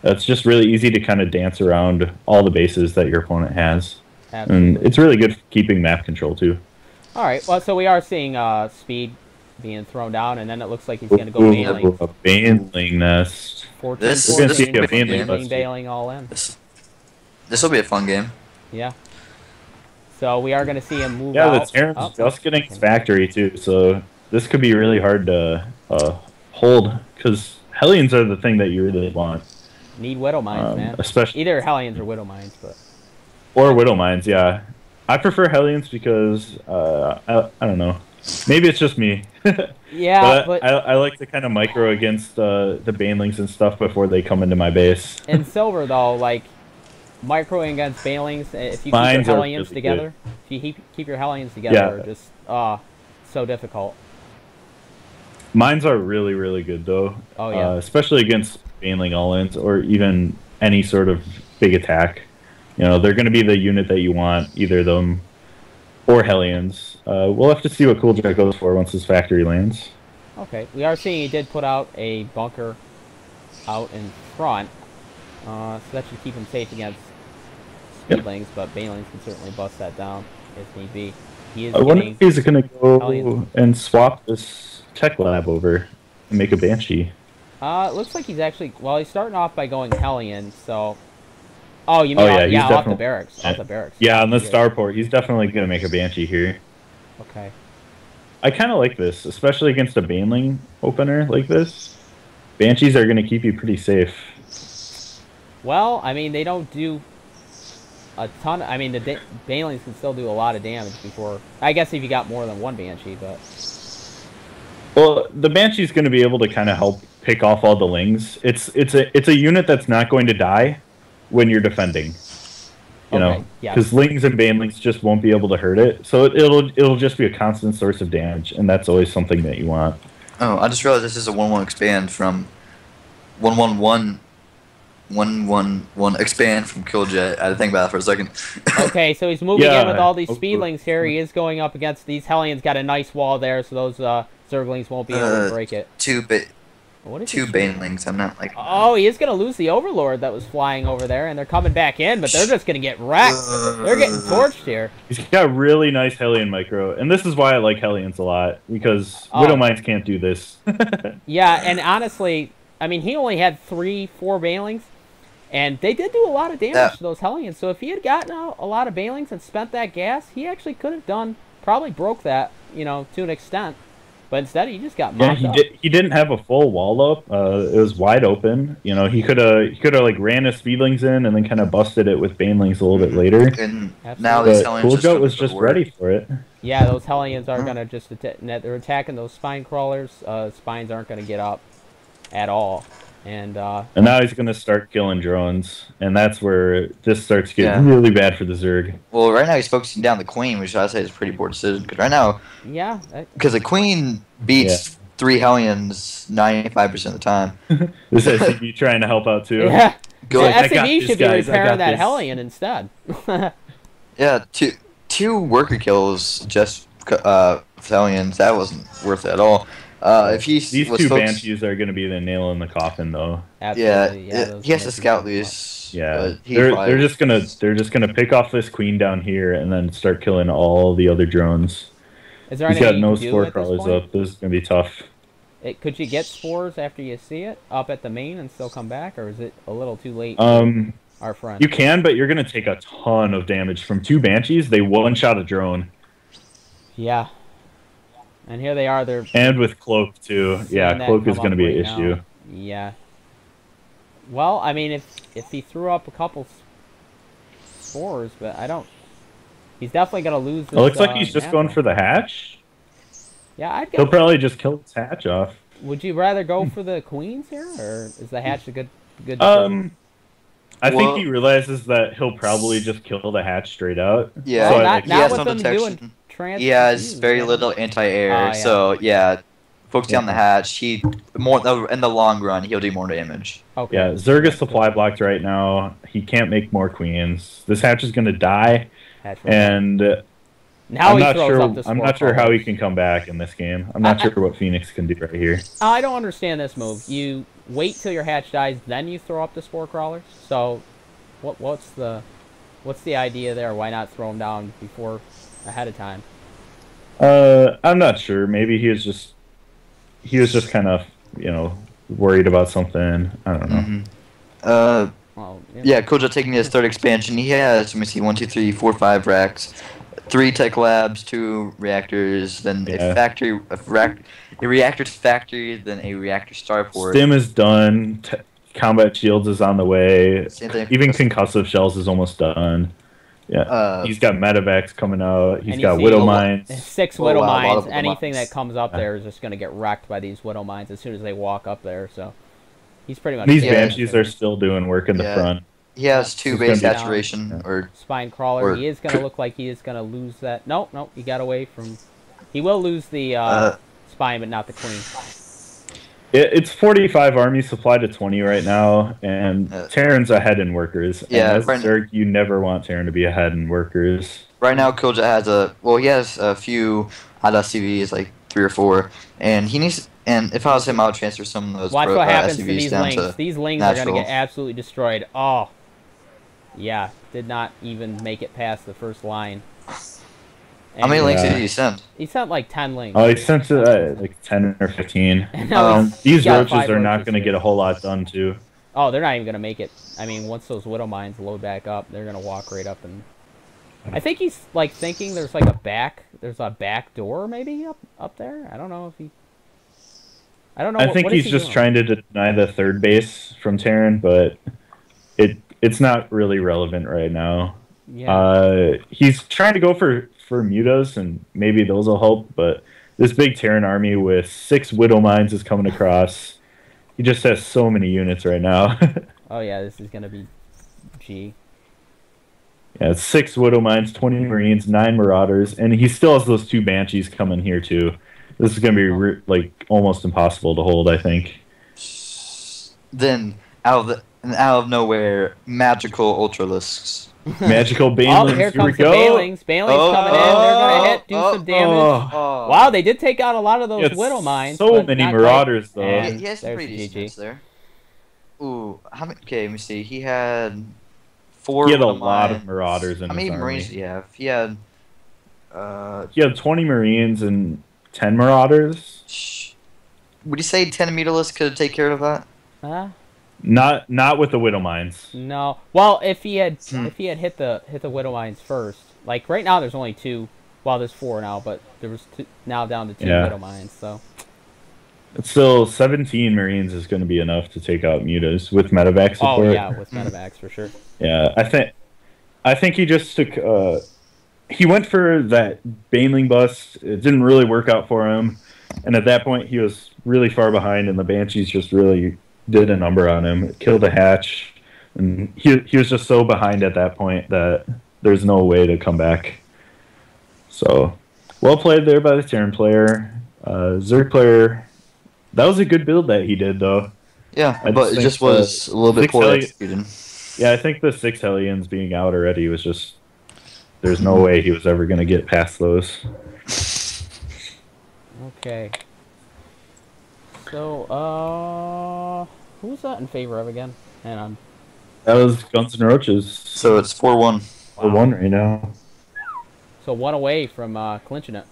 It's just really easy to kind of dance around all the bases that your opponent has. Absolutely. And it's really good for keeping map control too. All right. Well, so we are seeing Speed being thrown down, and then it looks like he's going to go bailing. A bailing nest. 14, This 14, is gonna be a bailing, bailing all in. This will be a fun game. Yeah. So we are going to see him move Yeah, out. the Terran's just getting his factory too, so this could be really hard to hold, because Hellions are the thing that you really want. Need Widow Mines, man. Especially either Hellions or Widow Mines, but. Or Widow Mines, yeah. I prefer Hellions because I don't know. Maybe it's just me. Yeah, but I like to kind of micro against the banelings and stuff before they come into my base. In Silver though, like microing against banelings, if you keep your Hellions together, if you keep your Hellions together, just so difficult. Mines are really, really good though. Oh yeah. Especially against baneling all-ins or even any sort of big attack. You know, they're going to be the unit that you want, either them or Hellions. We'll have to see what Cooljack goes for once his factory lands. Okay, we are seeing he did put out a bunker out in front, so that should keep him safe against Speedlings, but banelings can certainly bust that down if need be. He is I wonder if he's going to go and swap this tech lab over and make a Banshee. It looks like he's actually, well, he's starting off by going Hellion, so... Oh, you mean off the barracks. Off the barracks. Yeah, on the starport. He's definitely going to make a Banshee here. Okay. I kind of like this, especially against a Baneling opener like this. Banshees are going to keep you pretty safe. Well, I mean, they don't do a ton. I mean, the Banelings can still do a lot of damage before... I guess if you got more than one Banshee, but... Well, the Banshee's going to be able to kind of help pick off all the Lings. It's a unit that's not going to die when you're defending. You know, because Lings and Banelings just won't be able to hurt it. So it'll just be a constant source of damage, and that's always something that you want. Oh, I just realized this is a 1/1 expand from 1/1 expand from Killjet. I had to think about that for a second. Okay, so he's moving in with all these Speedlings here. He is going up against these Hellions. Got a nice wall there, so those Zerglings won't be able to break it. Two Banelings. I'm not like. Oh, he is gonna lose the Overlord that was flying over there, and they're coming back in, but they're just gonna get wrecked. They're getting torched here. He's got really nice Hellion micro, and this is why I like Hellions a lot, because Widow Mines can't do this. Yeah, and honestly, I mean, he only had 3-4 Banelings, and they did do a lot of damage to those Hellions. So if he had gotten a lot of Banelings and spent that gas, he actually could have probably broke that, you know, to an extent. But instead, he just got mopped up. He didn't have a full wall up. It was wide open. You know, he could have like ran his Speedlings in and then kind of busted it with Banelings a little bit later. And now these Hellions was just ready for it. Yeah, those Hellions are gonna just they're attacking those spine crawlers. Spines aren't gonna get up at all. And now he's gonna start killing drones, and that's where this starts getting really bad for the Zerg. Well, right now he's focusing down the Queen, which I say is a pretty poor decision. Because right now, because the Queen beats 3 Hellions 95% of the time. This is SCB trying to help out too. Yeah, SCB should be repairing that Hellion instead. Yeah, two worker kills just Hellions. That wasn't worth it at all. If these two Banshees are going to be the nail in the coffin, though. Absolutely. Yeah, he has to scout these. Yeah, they're just gonna pick off this Queen down here and then start killing all the other drones. Is there He's got no spore crawlers up. This is gonna be tough. Could you get spores after you see it up at the main and still come back, or is it a little too late? Our friend. You can, but you're gonna take a ton of damage from 2 Banshees. They one-shot a drone. Yeah. And here they are. And with Cloak, too. Yeah, Cloak is going to be an issue. Yeah. Well, I mean, if he threw up a couple spores, but I don't... He's definitely going to lose this, it looks like he's just going for the hatch. Yeah, He'll probably just kill his hatch off. Would you rather go for the queens here, or is the hatch a good I think he realizes that he'll probably just kill the hatch straight out. Yeah, well, not with them doing trans? He has very little anti-air, yeah. so yeah, focusing on the hatch, in the long run, he'll do more damage. Okay. Yeah, Zerg is supply blocked right now. He can't make more queens. This hatch is going to die, and now I'm not sure how he can come back in this game. I'm not sure what Phoenix can do right here. I don't understand this move. You wait till your hatch dies, then you throw up the spore crawlers. So, what's the idea there? Why not throw them down ahead of time? I'm not sure. Maybe he was just kind of, worried about something. I don't know. Yeah, Koja taking his third expansion. He has, let me see, 1, 2, 3, 4, 5 racks, 3 tech labs, 2 reactors, then a reactor's factory, then a reactor starport. Stim is done. Combat shields is on the way. Even concussive shells is almost done. Yeah, he's got medevacs coming out. He's got widow mines. 6 widow mines. Anything that comes up there is just going to get wrecked by these widow mines as soon as they walk up there. So he's pretty much. These banshees are still doing work in the front. He has 2 base saturation or spine crawler. He is going to look like he is going to lose that. No, he got away from. He will lose the spine, but not the queen. It's 45 army supply to 20 right now, and Terran's ahead in workers. Yeah, and as Zerg, you never want Terran to be ahead in workers. Right now, Koja has a few CVs, like 3 or 4, and he needs. And if I was him, I would transfer some of those. Watch what happens to SCVs these lings. These lings are going to get absolutely destroyed. Oh, yeah, did not even make it past the first line. How many links did he send? He sent like 10 links. Oh, he sent like 10 or 15. These roaches are not going to get a whole lot done, too. Oh, they're not even going to make it. I mean, once those widow mines load back up, they're going to walk right up and... I think he's like thinking there's like there's a back door maybe up there. I don't know if he... I don't know. I think he's just trying to deny the third base from Terran, but it's not really relevant right now. Yeah. He's trying to go for mutas, and maybe those will help, but this big Terran army with 6 widow mines is coming across. He just has so many units right now. Oh yeah, this is gonna be G. Yeah, it's 6 widow mines, 20 marines, 9 marauders, and he still has those 2 banshees coming here too. This is gonna be like almost impossible to hold, I think. Then out of nowhere, magical ultralisks. Magical banelings. Oh, here comes the banelings. Banelings coming in. They're going to hit, do some damage. Wow, they did take out a lot of those widow mines. So many marauders, though. He has some pretty decent there. Ooh, how many? Okay, let me see. He had 4. He had a lot of marauders in his army. How many marines did he have? He had. He had 20 marines and 10 marauders. Would you say 10 mutalisks could take care of that? Not with the widow mines. No. Well, if he had hit the widow mines first, like right now there's only 2. Well, there's 4 now, but there was 2, now down to 2 widow mines. So. It's still 17 marines is going to be enough to take out mutas with medevac support. Oh yeah, with medevacs for sure. Yeah, I think he just took. He went for that baneling bust. It didn't really work out for him, and at that point he was really far behind, and the banshees just really did a number on him. It killed the hatch, and he was just so behind at that point that there's no way to come back. So, well played there by the Terran player. Zerg player, that was a good build that he did, though. Yeah, but it just was a little bit poorly executed. Yeah, I think the 6 Hellions being out already was just... There's no way he was ever going to get past those. Okay. So, who was that in favor of again? Hang on. That was Guns N' Roaches. So it's 4-1. 4-1 right now. So 1 away from clinching it.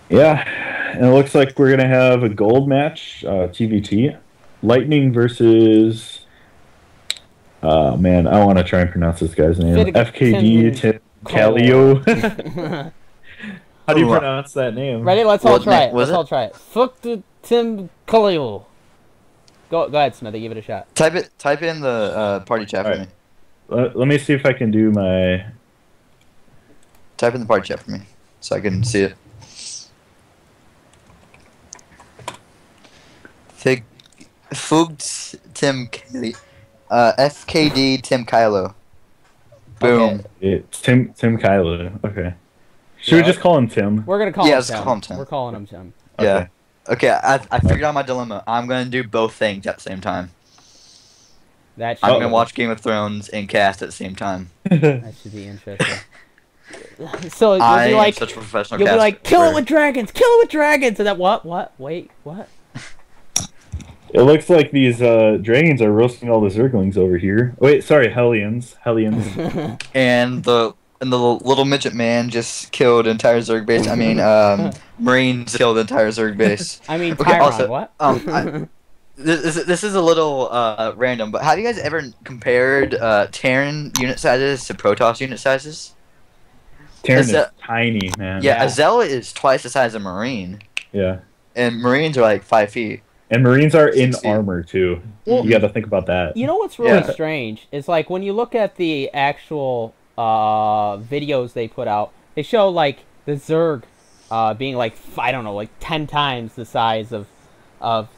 Yeah, and it looks like we're going to have a gold match, TVT. Lightning versus... Oh, man, I want to try and pronounce this guy's name. FKD Tim Calio. How do you pronounce that name? Ready? Let's all try it. Let's all try it. Fuck the Tim Calio. Go ahead, Smithy. Give it a shot. Type in the party chat for me. Let me see if I can do my... Type in the party chat for me so I can see it. Fugged Tim Calio. FKD Tim Kylo. Boom. Okay. Tim Kylo. Okay. Should we just call him Tim? We're gonna call him let's Tim. call him Tim. We're calling him Tim. Yeah. Okay, I figured out my dilemma. I'm gonna do both things at the same time. I'm gonna watch Game of Thrones and cast at the same time. That should be interesting. So you'll I be like, am such a professional you'll be like, caster. kill it with dragons, kill it with dragons, and then what? Wait, what? It looks like these dragons are roasting all the zerglings over here. Wait, sorry, Hellions. And the little midget man just killed entire Zerg base. I mean, Marines killed entire Zerg base. I mean, Okay, Tyron, also, what? This is a little random, but have you guys ever compared Terran unit sizes to Protoss unit sizes? Terran is tiny, man. Yeah, a Zealot is twice the size of Marine. Yeah. And Marines are like 5 feet. And Marines are in armor, too. Well, you got to think about that. You know what's really strange? Is like when you look at the actual videos they put out, they show like the Zerg being like, I don't know, like 10 times the size of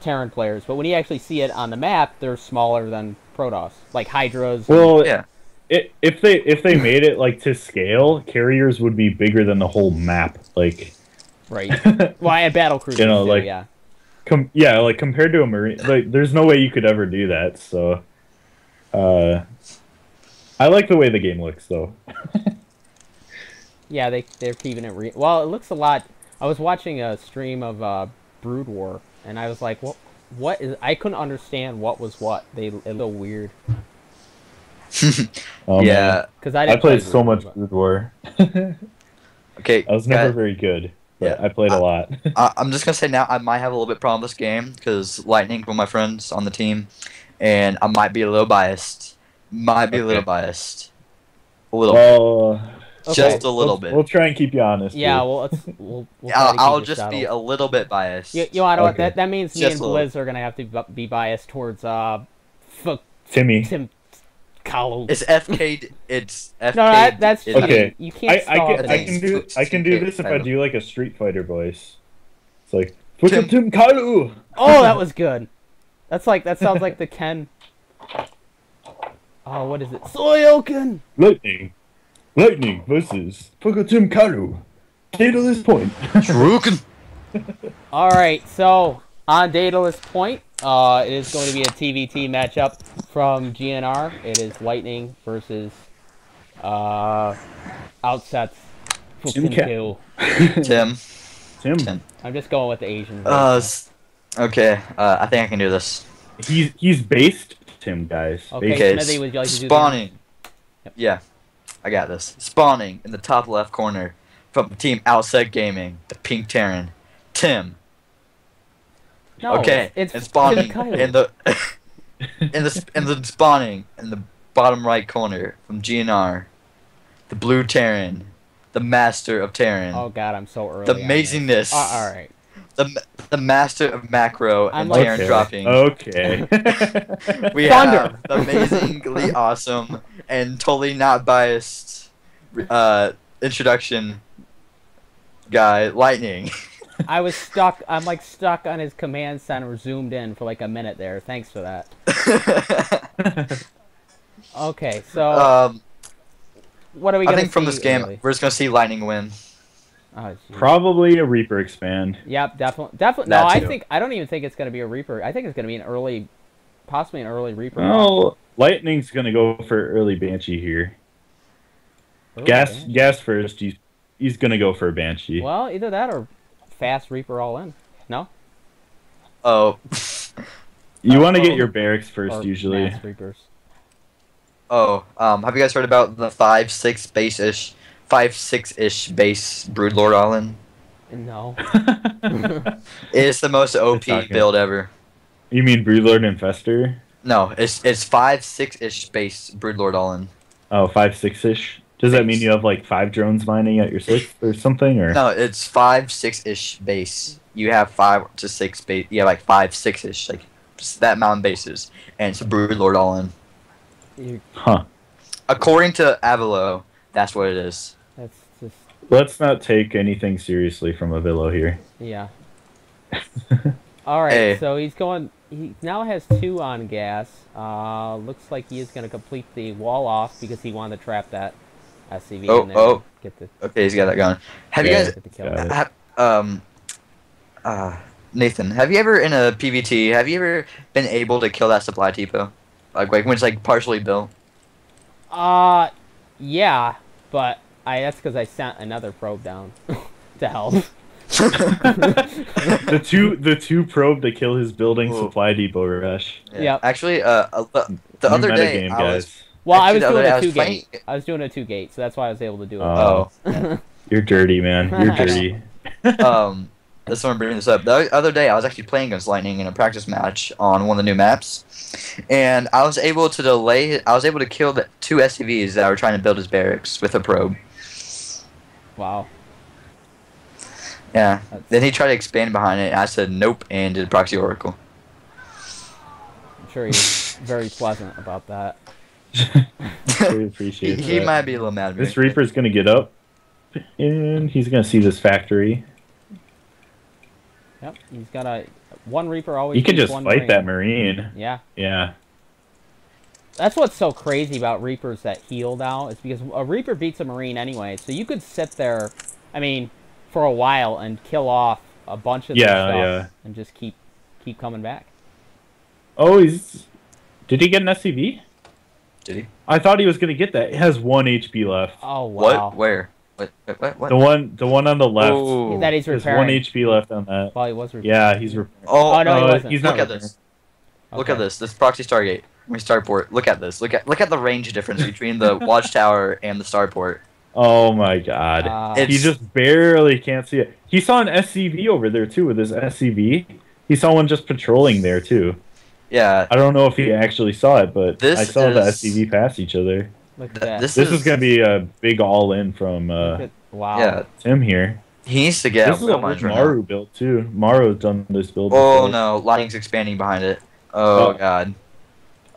Terran players. But when you actually see it on the map, they're smaller than Protoss. Like Hydras. Well, yeah. If they made it like to scale, carriers would be bigger than the whole map. Like, right. Well, I had battle cruisers too, like, yeah. Like compared to a Marine, like there's no way you could ever do that. So, I like the way the game looks, though. Yeah, they're keeping it well. It looks a lot. I was watching a stream of Brood War, and I was like, what is? I couldn't understand what was what. It looked weird. Yeah, because I played so much Brood War. Okay, I was never very good. But I played a lot. I'm just gonna say now I might have a little bit problem with this game because Lightning's one of my friends on the team, and I might be a little biased. A little. Well, just a little bit. We'll try and keep you honest. Yeah, dude. we'll I'll just be a little bit biased. You know what? That means me and Blizz are gonna have to be biased towards Timmy. Tim Kalu. It's FK. It's FK. No, that's okay. You can't. I can do this if I do like a Street Fighter voice. It's like Tim Kalu. Oh, that was good. That sounds like the Ken. Oh, what is it? Soyoken! Lightning versus Tim Kalu. Daedalus point. Shuriken. Alright, so on Daedalus point, it is going to be a TVT matchup from GNR. It is Lightning versus Outset's Tim. I'm just going with the Asian. Okay, I think I can do this. He's based Tim, guys. Okay, Smithy, would you like to do spawning. Yeah, I got this. Spawning in the top left corner from Team Outset Gaming, the Pink Terran, Tim. No, okay, it's and spawning in the in the spawning in the bottom right corner from GNR, the Blue Terran, the Master of Terran. Oh God, I'm so early. The amazingness. All right. The Master of Macro and Terran dropping. Okay. We have the amazingly awesome and totally not biased introduction guy, Lightning. I was stuck. I'm like stuck on his command center, zoomed in for like a minute there. Thanks for that. Okay, so what are we gonna see? I think from this game, we're just gonna see Lightning win. Oh, probably a Reaper expand. Yep, definitely. No, I don't even think it's gonna be a Reaper. I think it's gonna be possibly an early Reaper. Well, Lightning's gonna go for early Banshee here. Gas first. He's gonna go for a Banshee. Well, either that or fast Reaper all in. No. Oh. You want to get your barracks first, usually. Mass Reapers. Oh, have you guys heard about the 5-6-ish base Broodlord all-in? No. It's the most OP build ever. You mean Broodlord Infestor? No, it's 5-6-ish base Broodlord all-in. Oh, 5-6-ish? Does that mean you have like 5 drones mining at your 6th or something? Or no, it's 5-6-ish base. You have 5 to 6 base. You have like 5-6-ish, like that amount of bases, and it's a Broodlord all-in. Huh. According to Avilo, that's what it is. That's just. Let's not take anything seriously from Avilo here. Yeah. All right, so he's going. He now has 2 on gas. Looks like he is going to complete the wall off because he wanted to trap that. SCV Oh, in there. oh. Get the, Okay, he's got that going. Have you guys... get the kill. Nathan, have you ever, in a PvT, have you ever been able to kill that supply depot? Like when it's, like, partially built? Yeah, but that's because I sent another probe down to help. the two probe to kill his building Ooh. supply depot rush. Yeah. Yep. Actually, the other day, Well, I was the other doing day a I was 2-gate. I was doing a 2-gate, so that's why I was able to do it. Oh. You're dirty, man. You're dirty. That's why I'm bringing this up. The other day, I was actually playing against Lightning in a practice match on one of the new maps, and I was able to kill the 2 SCVs that were trying to build his barracks with a probe. Wow. Yeah. Then he tried to expand behind it, and I said nope, and did proxy oracle. I'm sure he's very pleasant about that. Really appreciate He that. might be a little mad at me. This Reaper's gonna get up, and he's gonna see this factory. Yep, he's got one Reaper always. You can just one fight Marine. that Marine. Yeah. Yeah. That's what's so crazy about Reapers that heal now, is because a Reaper beats a Marine anyway, so you could sit there, I mean, for a while and kill off a bunch of their stuff and just keep coming back. Oh, did he get an SCV? Did he? I thought he was gonna get that. It has 1 HP left. Oh wow. What? Where? What? The one on the left. Oh. That he's There's repairing. 1 HP left on that. Well, he was repairing. Yeah, he's repairing. Oh, no, he wasn't. He's not Look at repairing. this. Look at this. This proxy Stargate. We starport. Look at this. Look at the range difference between the watchtower and the starport. Oh my god. He just barely can't see it. He saw an SCV over there too with his SCV. He saw one just patrolling there too. Yeah. I don't know if he actually saw it, but I saw the SCV pass each other. Look at that. This is going to be a big all-in from wow. Yeah. Tim here. He needs to get This is a Maru build too. Maru's done this build Oh before. no, Lightning's expanding behind it. Oh god.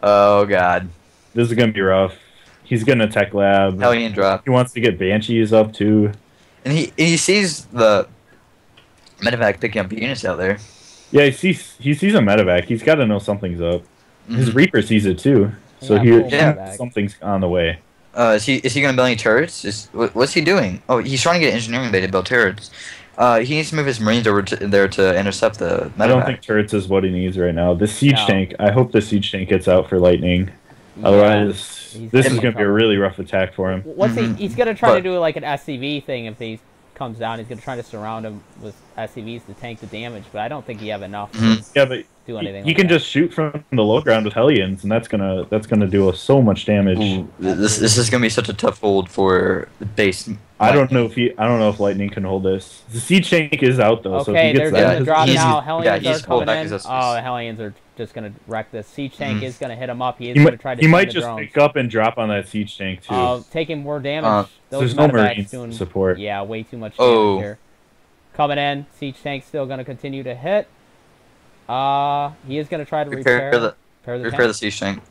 Oh god. This is going to be rough. He's going to tech lab. Hellion drop. He wants to get Banshees up too. And he sees the medevac picking up units out there. Yeah, he sees a medevac. He's got to know something's up. His Reaper sees it too. So something's on the way. Is he going to build any turrets? What's he doing? Oh, he's trying to get engineering bay to build turrets. He needs to move his Marines over there to intercept the medevac. I don't think turrets is what he needs right now. The siege tank. I hope the siege tank gets out for Lightning. Yeah. Otherwise, this is going to be a really rough attack for him. What's he's going to try to do like an SCV thing if he comes down. He's going to try to surround him with SCVs to tank the damage, but I don't think you have enough yeah, but do anything. You can just shoot from the low ground with Hellions, and that's gonna do so much damage. Ooh, this is gonna be such a tough hold for the base. I don't know if Lightning can hold this. The siege tank is out though. Okay, so if he gets they're gonna drop now. Hellions are coming in. Oh, the Hellions are just gonna wreck this. Siege tank is gonna hit him up. He is gonna try to. He might just pick up and drop on that siege tank too. Taking more damage. There's no Marine support. Yeah, way too much damage here. Coming in, siege tank's still gonna continue to hit. He is gonna try to repair the siege tank.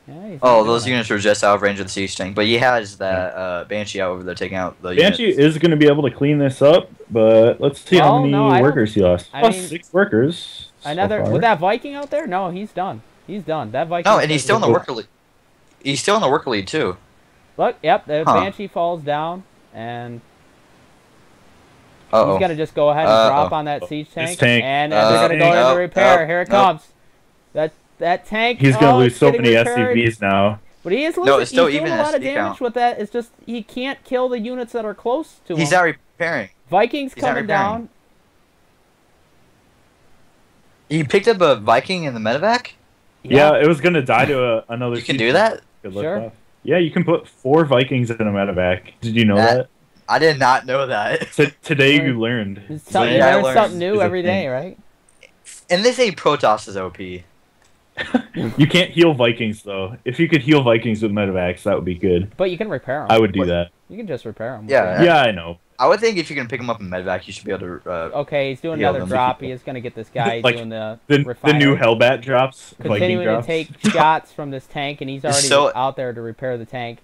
Yeah, those units are just out of range of the siege tank, but he has that Banshee out over there taking out the Banshee units. is going to be able to clean this up, but let's see how many workers he lost. I mean, 6 workers. With that Viking out there? No, he's done. He's done. That Viking. No, and he's still in the worker lead. He's still in the worker lead too. Look, yep, the Banshee falls down, and he's gonna just go ahead and drop on that siege tank, and they're gonna go into repair. Here it comes. That tank. He's gonna lose so many SCVs now. But he is losing. He's doing a lot of damage with that. It's just he can't kill the units that are close to him. He's not repairing. Vikings coming down. He picked up a Viking in the medevac? Yeah, it was gonna die to another. You can do that? Sure. Yeah, you can put 4 Vikings in a medevac. Did you know that? I did not know that. Today you learned. You learn something new every day, right? And this ain't Protoss is OP. You can't heal Vikings though. If you could heal Vikings with medevacs, that would be good. But you can repair them. I would do that. You can just repair them. Yeah, I know. I would think if you can pick them up in medevac, you should be able to. Okay, he's doing another drop. He is going to get this guy doing the new Hellbat drops. Continuing to take shots from this tank, and he's already out there to repair the tank.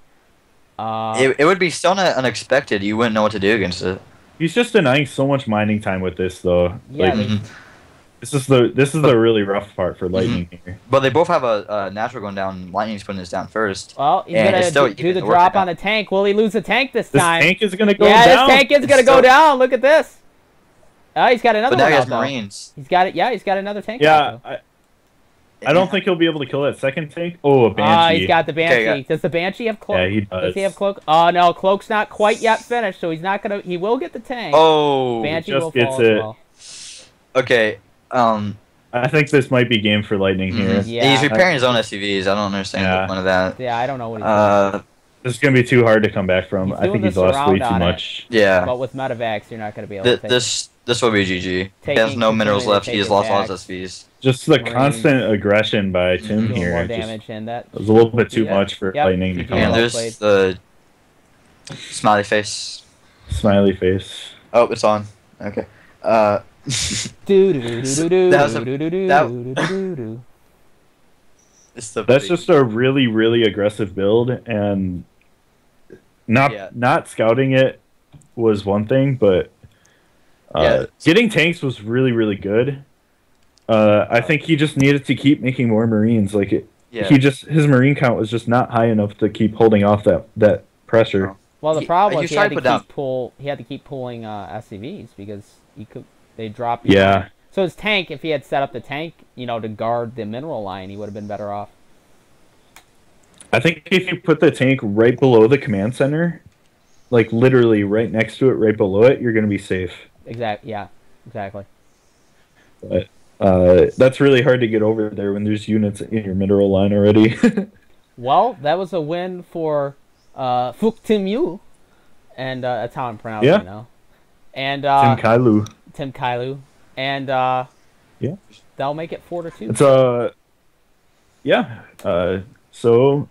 It would be so unexpected. You wouldn't know what to do against it. He's just denying so much mining time with this, though. Yeah. This is the really rough part for Lightning here. But they both have a natural going down. Lightning's putting this down first. Well, he's gonna do the drop on the tank. Will he lose the tank this time? This tank is gonna go down. Yeah, this tank is gonna go down. Look at this. Oh, he's got another one. But now he has out, Marines. He's got it. Yeah, he's got another tank. Yeah, I don't think he'll be able to kill that second tank. Oh, a Banshee. He's got the Banshee. Okay, does the Banshee have cloak? Yeah, he does. Does he have cloak? Oh no, cloak's not quite yet finished, so he's not gonna. He will get the tank. Oh, Banshee just will gets fall it. as well. Okay. I think this might be game for Lightning here. Yeah. He's repairing his own SCVs. I don't understand the point of that. Yeah, I don't know what he's doing. This is gonna be too hard to come back from. I think he's lost way too much. Yeah. But with Medivacs, you're not gonna be able to take This will be GG. He has no minerals left. He has lost all his SCVs. Just the constant aggression by Tim here. More damage, and that was a little bit too much for Lightning to come And out. there's the smiley face. Smiley face. Oh, it's on. Okay. That's just a really, really aggressive build, and not scouting it was one thing, but getting tanks was really, really good. I think he just needed to keep making more Marines. His Marine count was just not high enough to keep holding off that pressure. Well, the problem was he had to keep pulling SCVs because they drop. Yeah. So his tank, if he had set up the tank, to guard the mineral line, he would have been better off. I think if you put the tank right below the command center, like literally right next to it, right below it, you're going to be safe. Exactly. Yeah. Exactly. But that's really hard to get over there when there's units in your mineral line already. Well, that was a win for Phuc Tim Yu, and that's how I'm pronouncing it now. And Tim Kailu, and they'll make it 4-2. It's so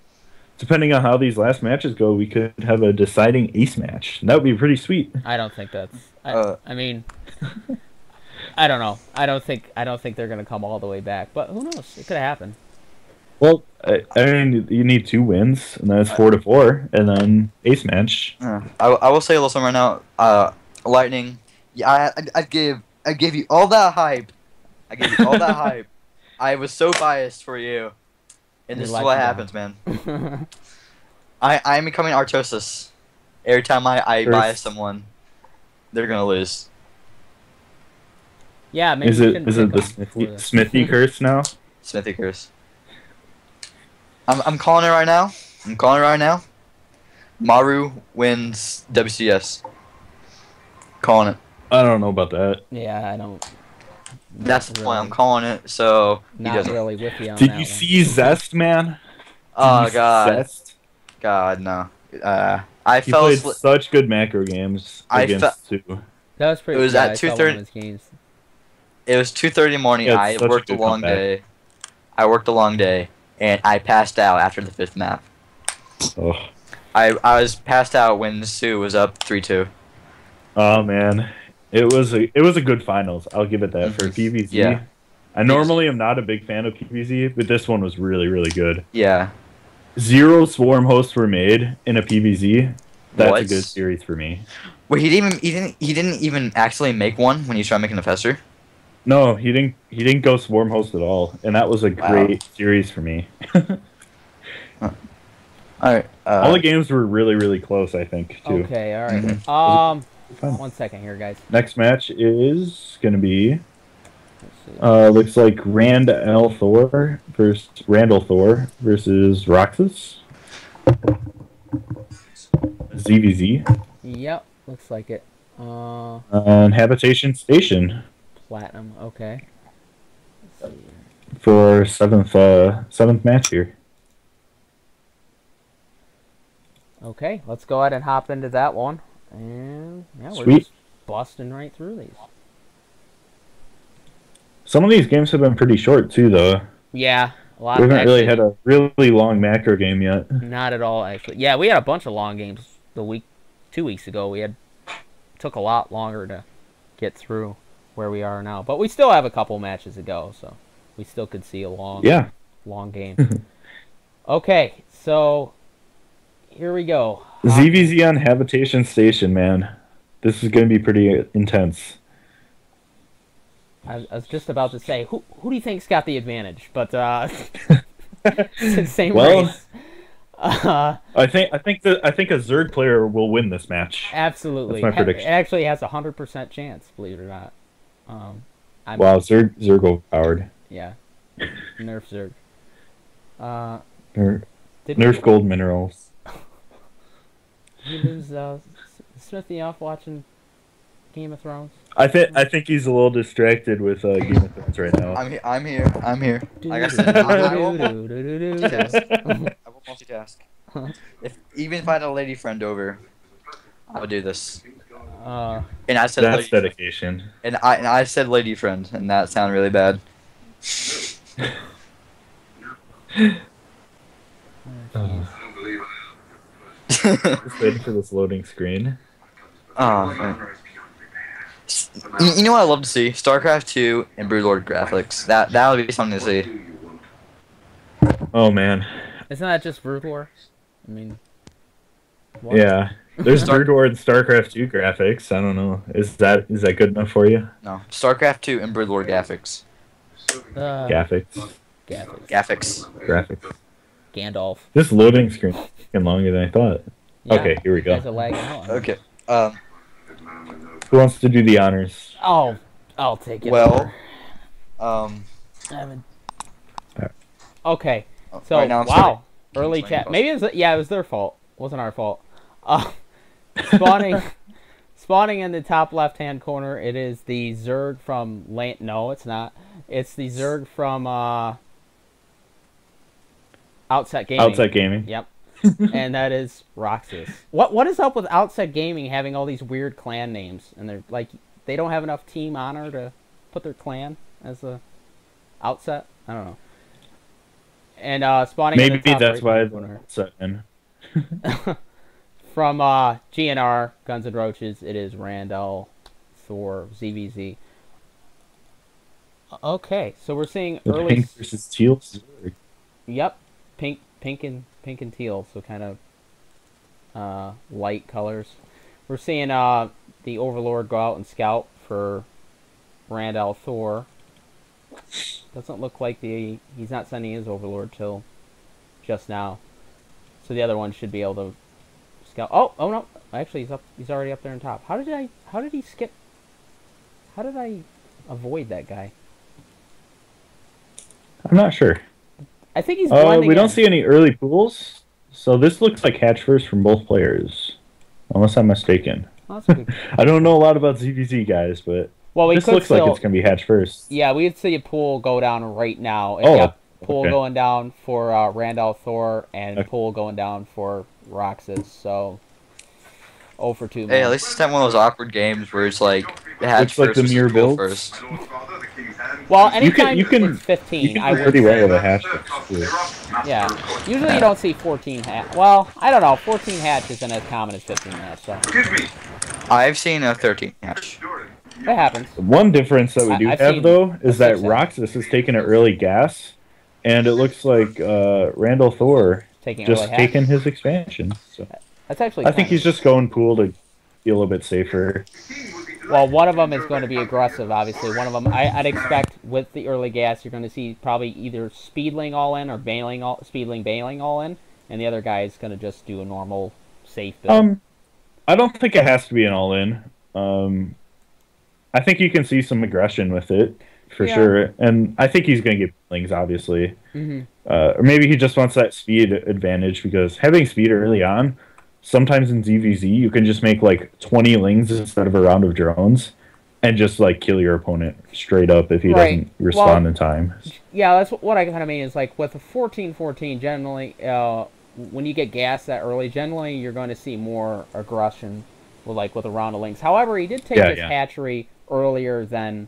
depending on how these last matches go, we could have a deciding ace match. That would be pretty sweet. I don't think that's. I mean, I don't know. I don't think they're gonna come all the way back, but who knows? It could happen. Well, I mean, you need 2 wins, and then it's 4-4, and then ace match. I will say a little something right now. Lightning. Yeah, I gave you all that hype. I gave you all that hype. I was so biased for you, and this is what happens, man. I'm becoming Artosis. Every time I bias someone, they're gonna lose. Yeah, maybe is it the Smithy curse now? Smithy curse. I'm calling it right now. Maru wins WCS. Calling it. I don't know about that. Yeah, I don't. That's the point. I'm calling it. So not really with you on Did you see Zest, man? Oh God. Zest? God no. He played such good macro games against Sue. That was pretty. It was at 2:30. It was 2:30 in the morning. Yeah, I worked a long day. And I passed out after the 5th map. Oh. I was passed out when Sue was up 3-2. Oh man, it was a good finals. I'll give it that for PvZ. Yeah. I normally am not a big fan of PvZ, but this one was really, really good. Yeah. 0 swarm hosts were made in a PvZ. That's a good series for me. Wait, he didn't even actually make one when he tried making a fester? No, he didn't go swarm host at all, and that was a great series for me. All right. All the games were really, really close, I think, too. Okay, all right. 1 second here, guys. Next match is gonna be looks like Randall Thor versus Roxas. ZVZ. Yep, looks like it. On Habitation Station. Platinum, okay. Let's see. For seventh match here. Okay, let's go ahead and hop into that one. And yeah, we're just busting right through these. Some of these games have been pretty short too, though. Yeah, a lot. We haven't really had a really long macro game yet. Not at all, actually. Yeah, we had a bunch of long games 2 weeks ago. We took a lot longer to get through where we are now, but we still have a couple matches to go, so we still could see a long game. Okay, so here we go. ZVZ on Habitation Station, man. This is going to be pretty intense. I was just about to say, who do you think's got the advantage? But same race. I think a Zerg player will win this match. Absolutely. That's my prediction. It actually has 100% chance, believe it or not. Wow, Zerg overpowered. Yeah. Nerf Zerg. Nerf gold minerals. Did you lose Smithy off watching Game of Thrones? I think he's a little distracted with Game of Thrones right now. I'm here. Like I said, I will multitask. Even if I had a lady friend over, I would do this. And I said that's dedication. And I said lady friend, and that sounded really bad. Just waiting for this loading screen. Oh, you know what I'd love to see? StarCraft 2 and Broodlord graphics. That would be something to see. Oh man. Isn't that just Broodlord? I mean, what? Yeah. There's Broodlord and StarCraft 2 graphics. I don't know. Is that good enough for you? No. StarCraft 2 and Broodlord graphics. Graphics. Gandalf. This loading screen is taking longer than I thought. Yeah, okay, here we go. Okay. Who wants to do the honors? Oh, I'll take it. Well, okay. So right now wow, early chat. Maybe it was their fault. It wasn't our fault. Spawning in the top left-hand corner. It is the Zerg from No, it's not. It's the Zerg from Outset Gaming. Outset Gaming. Yep. And that is Roaches. What is up with Outset Gaming having all these weird clan names? And they're like, they don't have enough team honor to put their clan as a Outset? I don't know. And spawning maybe in the top that's why corner. Outset in. From GNR, Guns and Roaches, it is Randall, Thor, ZVZ. Okay, so we're seeing the early... pink versus teal Zerg. Yep, pink and teal, so kind of light colors. We're seeing the Overlord go out and scout for Randall Thor. Doesn't look like he's not sending his Overlord till just now. So the other one should be able to scout. Oh no! Actually, he's already up there on top. How did he skip? How did I avoid that guy? I'm not sure. I think he's blending we don't see any early pools, so this looks like hatch first from both players, unless I'm mistaken. Oh, that's good. I don't know a lot about ZVZ guys, but this looks like it's gonna be hatch first. Yeah, we'd see a pool go down right now. And pool going down for Randall Thor and pool going down for Roxas. So 0 for 2. Hey, at least it's not one of those awkward games where it's like hatch first, like the mirror build first. Well, anytime you can it's 15, I would pretty well with a hatch. Yeah, usually you don't see 14 hatch. Well, I don't know. 14 hatch isn't as common as 15 hatch. So I've seen a 13 hatch. That happens. One difference that we do have though is that Roxas is taking an early gas, and it looks like Randall Thor just taking his expansion. So that's actually. I think he's just going pool to be a little bit safer. Well, one of them is going to be aggressive, obviously. One of them, I'd expect with the early gas, you're going to see probably either speedling all in or bailing all in, and the other guy is going to just do a normal safe build. I don't think it has to be an all in. I think you can see some aggression with it for sure, and I think he's going to get bailings, obviously. Or maybe he just wants that speed advantage because having speed early on. Sometimes in ZVZ, you can just make like 20 lings instead of a round of drones and just like kill your opponent straight up if he doesn't respond in time. Yeah, that's what I kind of mean is like with a 14-14, generally, when you get gas that early, generally you're going to see more aggression with a round of lings. However, he did take his hatchery earlier than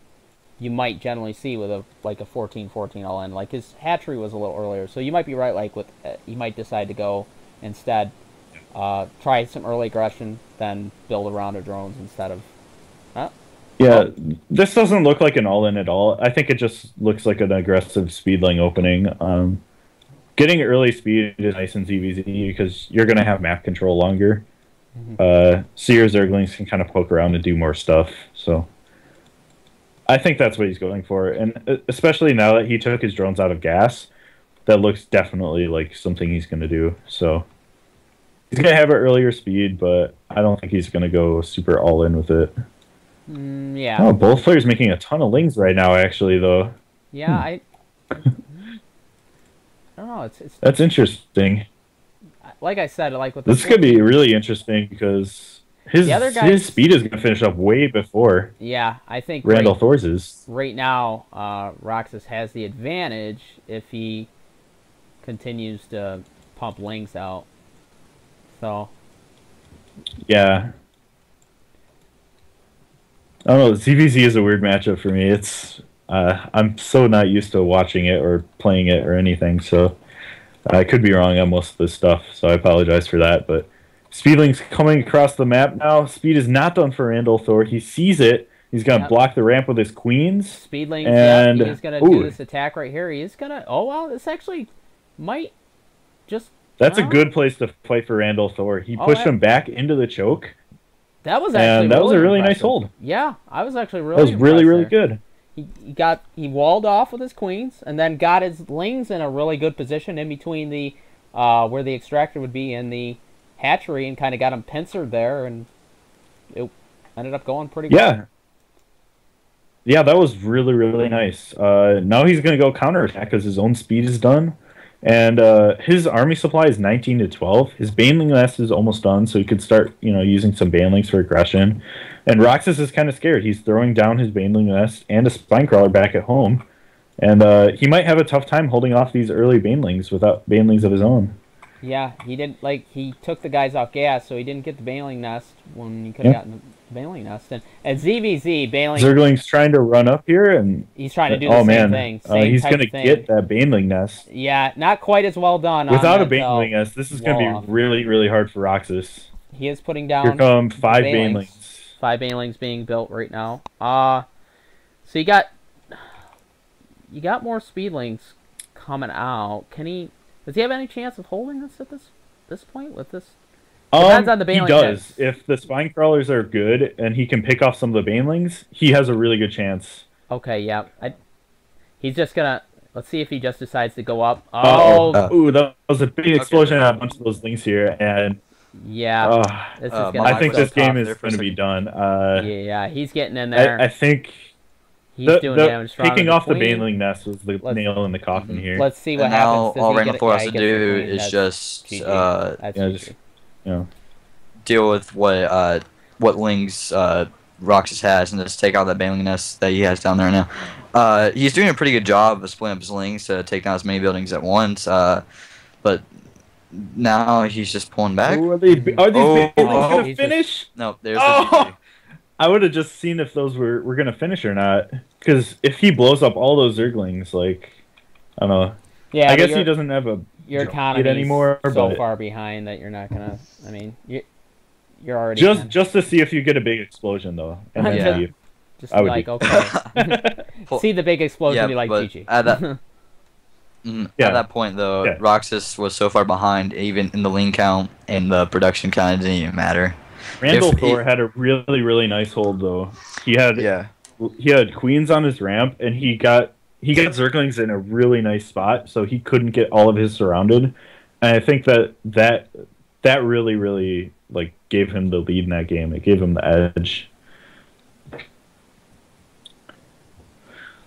you might generally see with a 14-14 all in. Like his hatchery was a little earlier, so you might be right. Like you might decide to go instead. Try some early aggression, then build a round of drones instead of... this doesn't look like an all-in at all. I think it just looks like an aggressive speedling opening. Getting early speed is nice in ZVZ because you're going to have map control longer. So your Zerglings can kind of poke around and do more stuff. So I think that's what he's going for, and especially now that he took his drones out of gas, that looks definitely like something he's going to do. So he's going to have an earlier speed, but I don't think he's going to go super all in with it. Yeah. Oh, both players making a ton of lings right now, actually, though. Yeah, I don't know. That's interesting. Like I said, like with this could be really interesting because his speed is going to finish up way before. Yeah, I think Randall Thor's is. Right now, Roaches has the advantage if he continues to pump lings out. So. Yeah. I don't know. ZVZ is a weird matchup for me. It's I'm so not used to watching it or playing it or anything, so I could be wrong on most of this stuff, so I apologize for that. But Speedling's coming across the map now. Speed is not done for Randall Thor. He sees it. He's going to block the ramp with his queens. Speedling, and he's going to do this attack right here. He is going to... Oh, wow, this actually might just... That's a good place to fight for Randall Thor. He pushed him back into the choke. That was actually that was a really nice hold. Yeah, I was actually really That was really good. He walled off with his queens and then got his lings in a really good position in between the where the extractor would be and the hatchery, and kind of got him pincered there, and it ended up going pretty good. Yeah, that was really nice. Now he's going to go counterattack because his own speed is done. And his army supply is 19 to 12. His Baneling Nest is almost done, so he could start, using some Banelings for aggression. And Roxas is kind of scared. He's throwing down his Baneling Nest and a Spinecrawler back at home. And he might have a tough time holding off these early Banelings without Banelings of his own. Yeah, he didn't, he took the guys off gas, so he didn't get the Baneling Nest when he could have gotten the Baneling Nest. And at ZVZ, Baneling... Zergling's trying to run up here, and... He's trying to do the same thing. He's going to get that Baneling Nest. Yeah, not quite as well done. Without a Baneling Nest, this is going to be really hard for Roxas. He is putting down... Here come 5 Banelings. 5 Banelings being built right now. So you got more Speedlings coming out. Does he have any chance of holding this at this point with this? Depends on the Baneling. He does. If the spine crawlers are good and he can pick off some of the Banelings, he has a really good chance. Okay, yeah. He's just gonna... Let's see if he just decides to go up. Ooh, that was a big explosion and a bunch of those links here, and... Yeah. I think this game is going to be done. Yeah, he's getting in there. I think... He's doing damage. Picking off the Baneling Nest was the nail in the coffin here. Let's see what happens. Now all Randall Thor has to do is just deal with what Ling's Roxas has and just take out that Baneling Nest that he has down there now. He's doing a pretty good job of splitting up his Lings to take down as many buildings at once, but now he's just pulling back. Ooh, are these Banelings going to finish? No, there's the GG. I would have just seen if those were going to finish or not. Because if he blows up all those Zerglings, I don't know. Yeah, I guess he doesn't have your economy anymore. So far behind that you're not going to... I mean, you're already... Just to see if you get a big explosion, though. And then just okay. See the big explosion, be like, GG. At that point, though, Roxas was so far behind, even in the lean count, and the production kind of didn't even matter. Randall Thor had a really nice hold, though. He had queens on his ramp, and he got Zerglings in a really nice spot, so he couldn't get all of his surrounded. And I think that really gave him the lead in that game. It gave him the edge.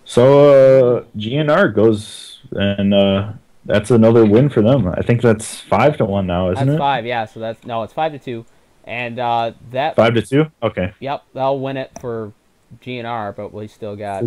So GNR goes, and that's another win for them. I think that's 5-1 now, isn't it? That's 5, yeah. So it's 5-2. And that 5-2. Okay. Yep, they'll win it for GNR, but we still got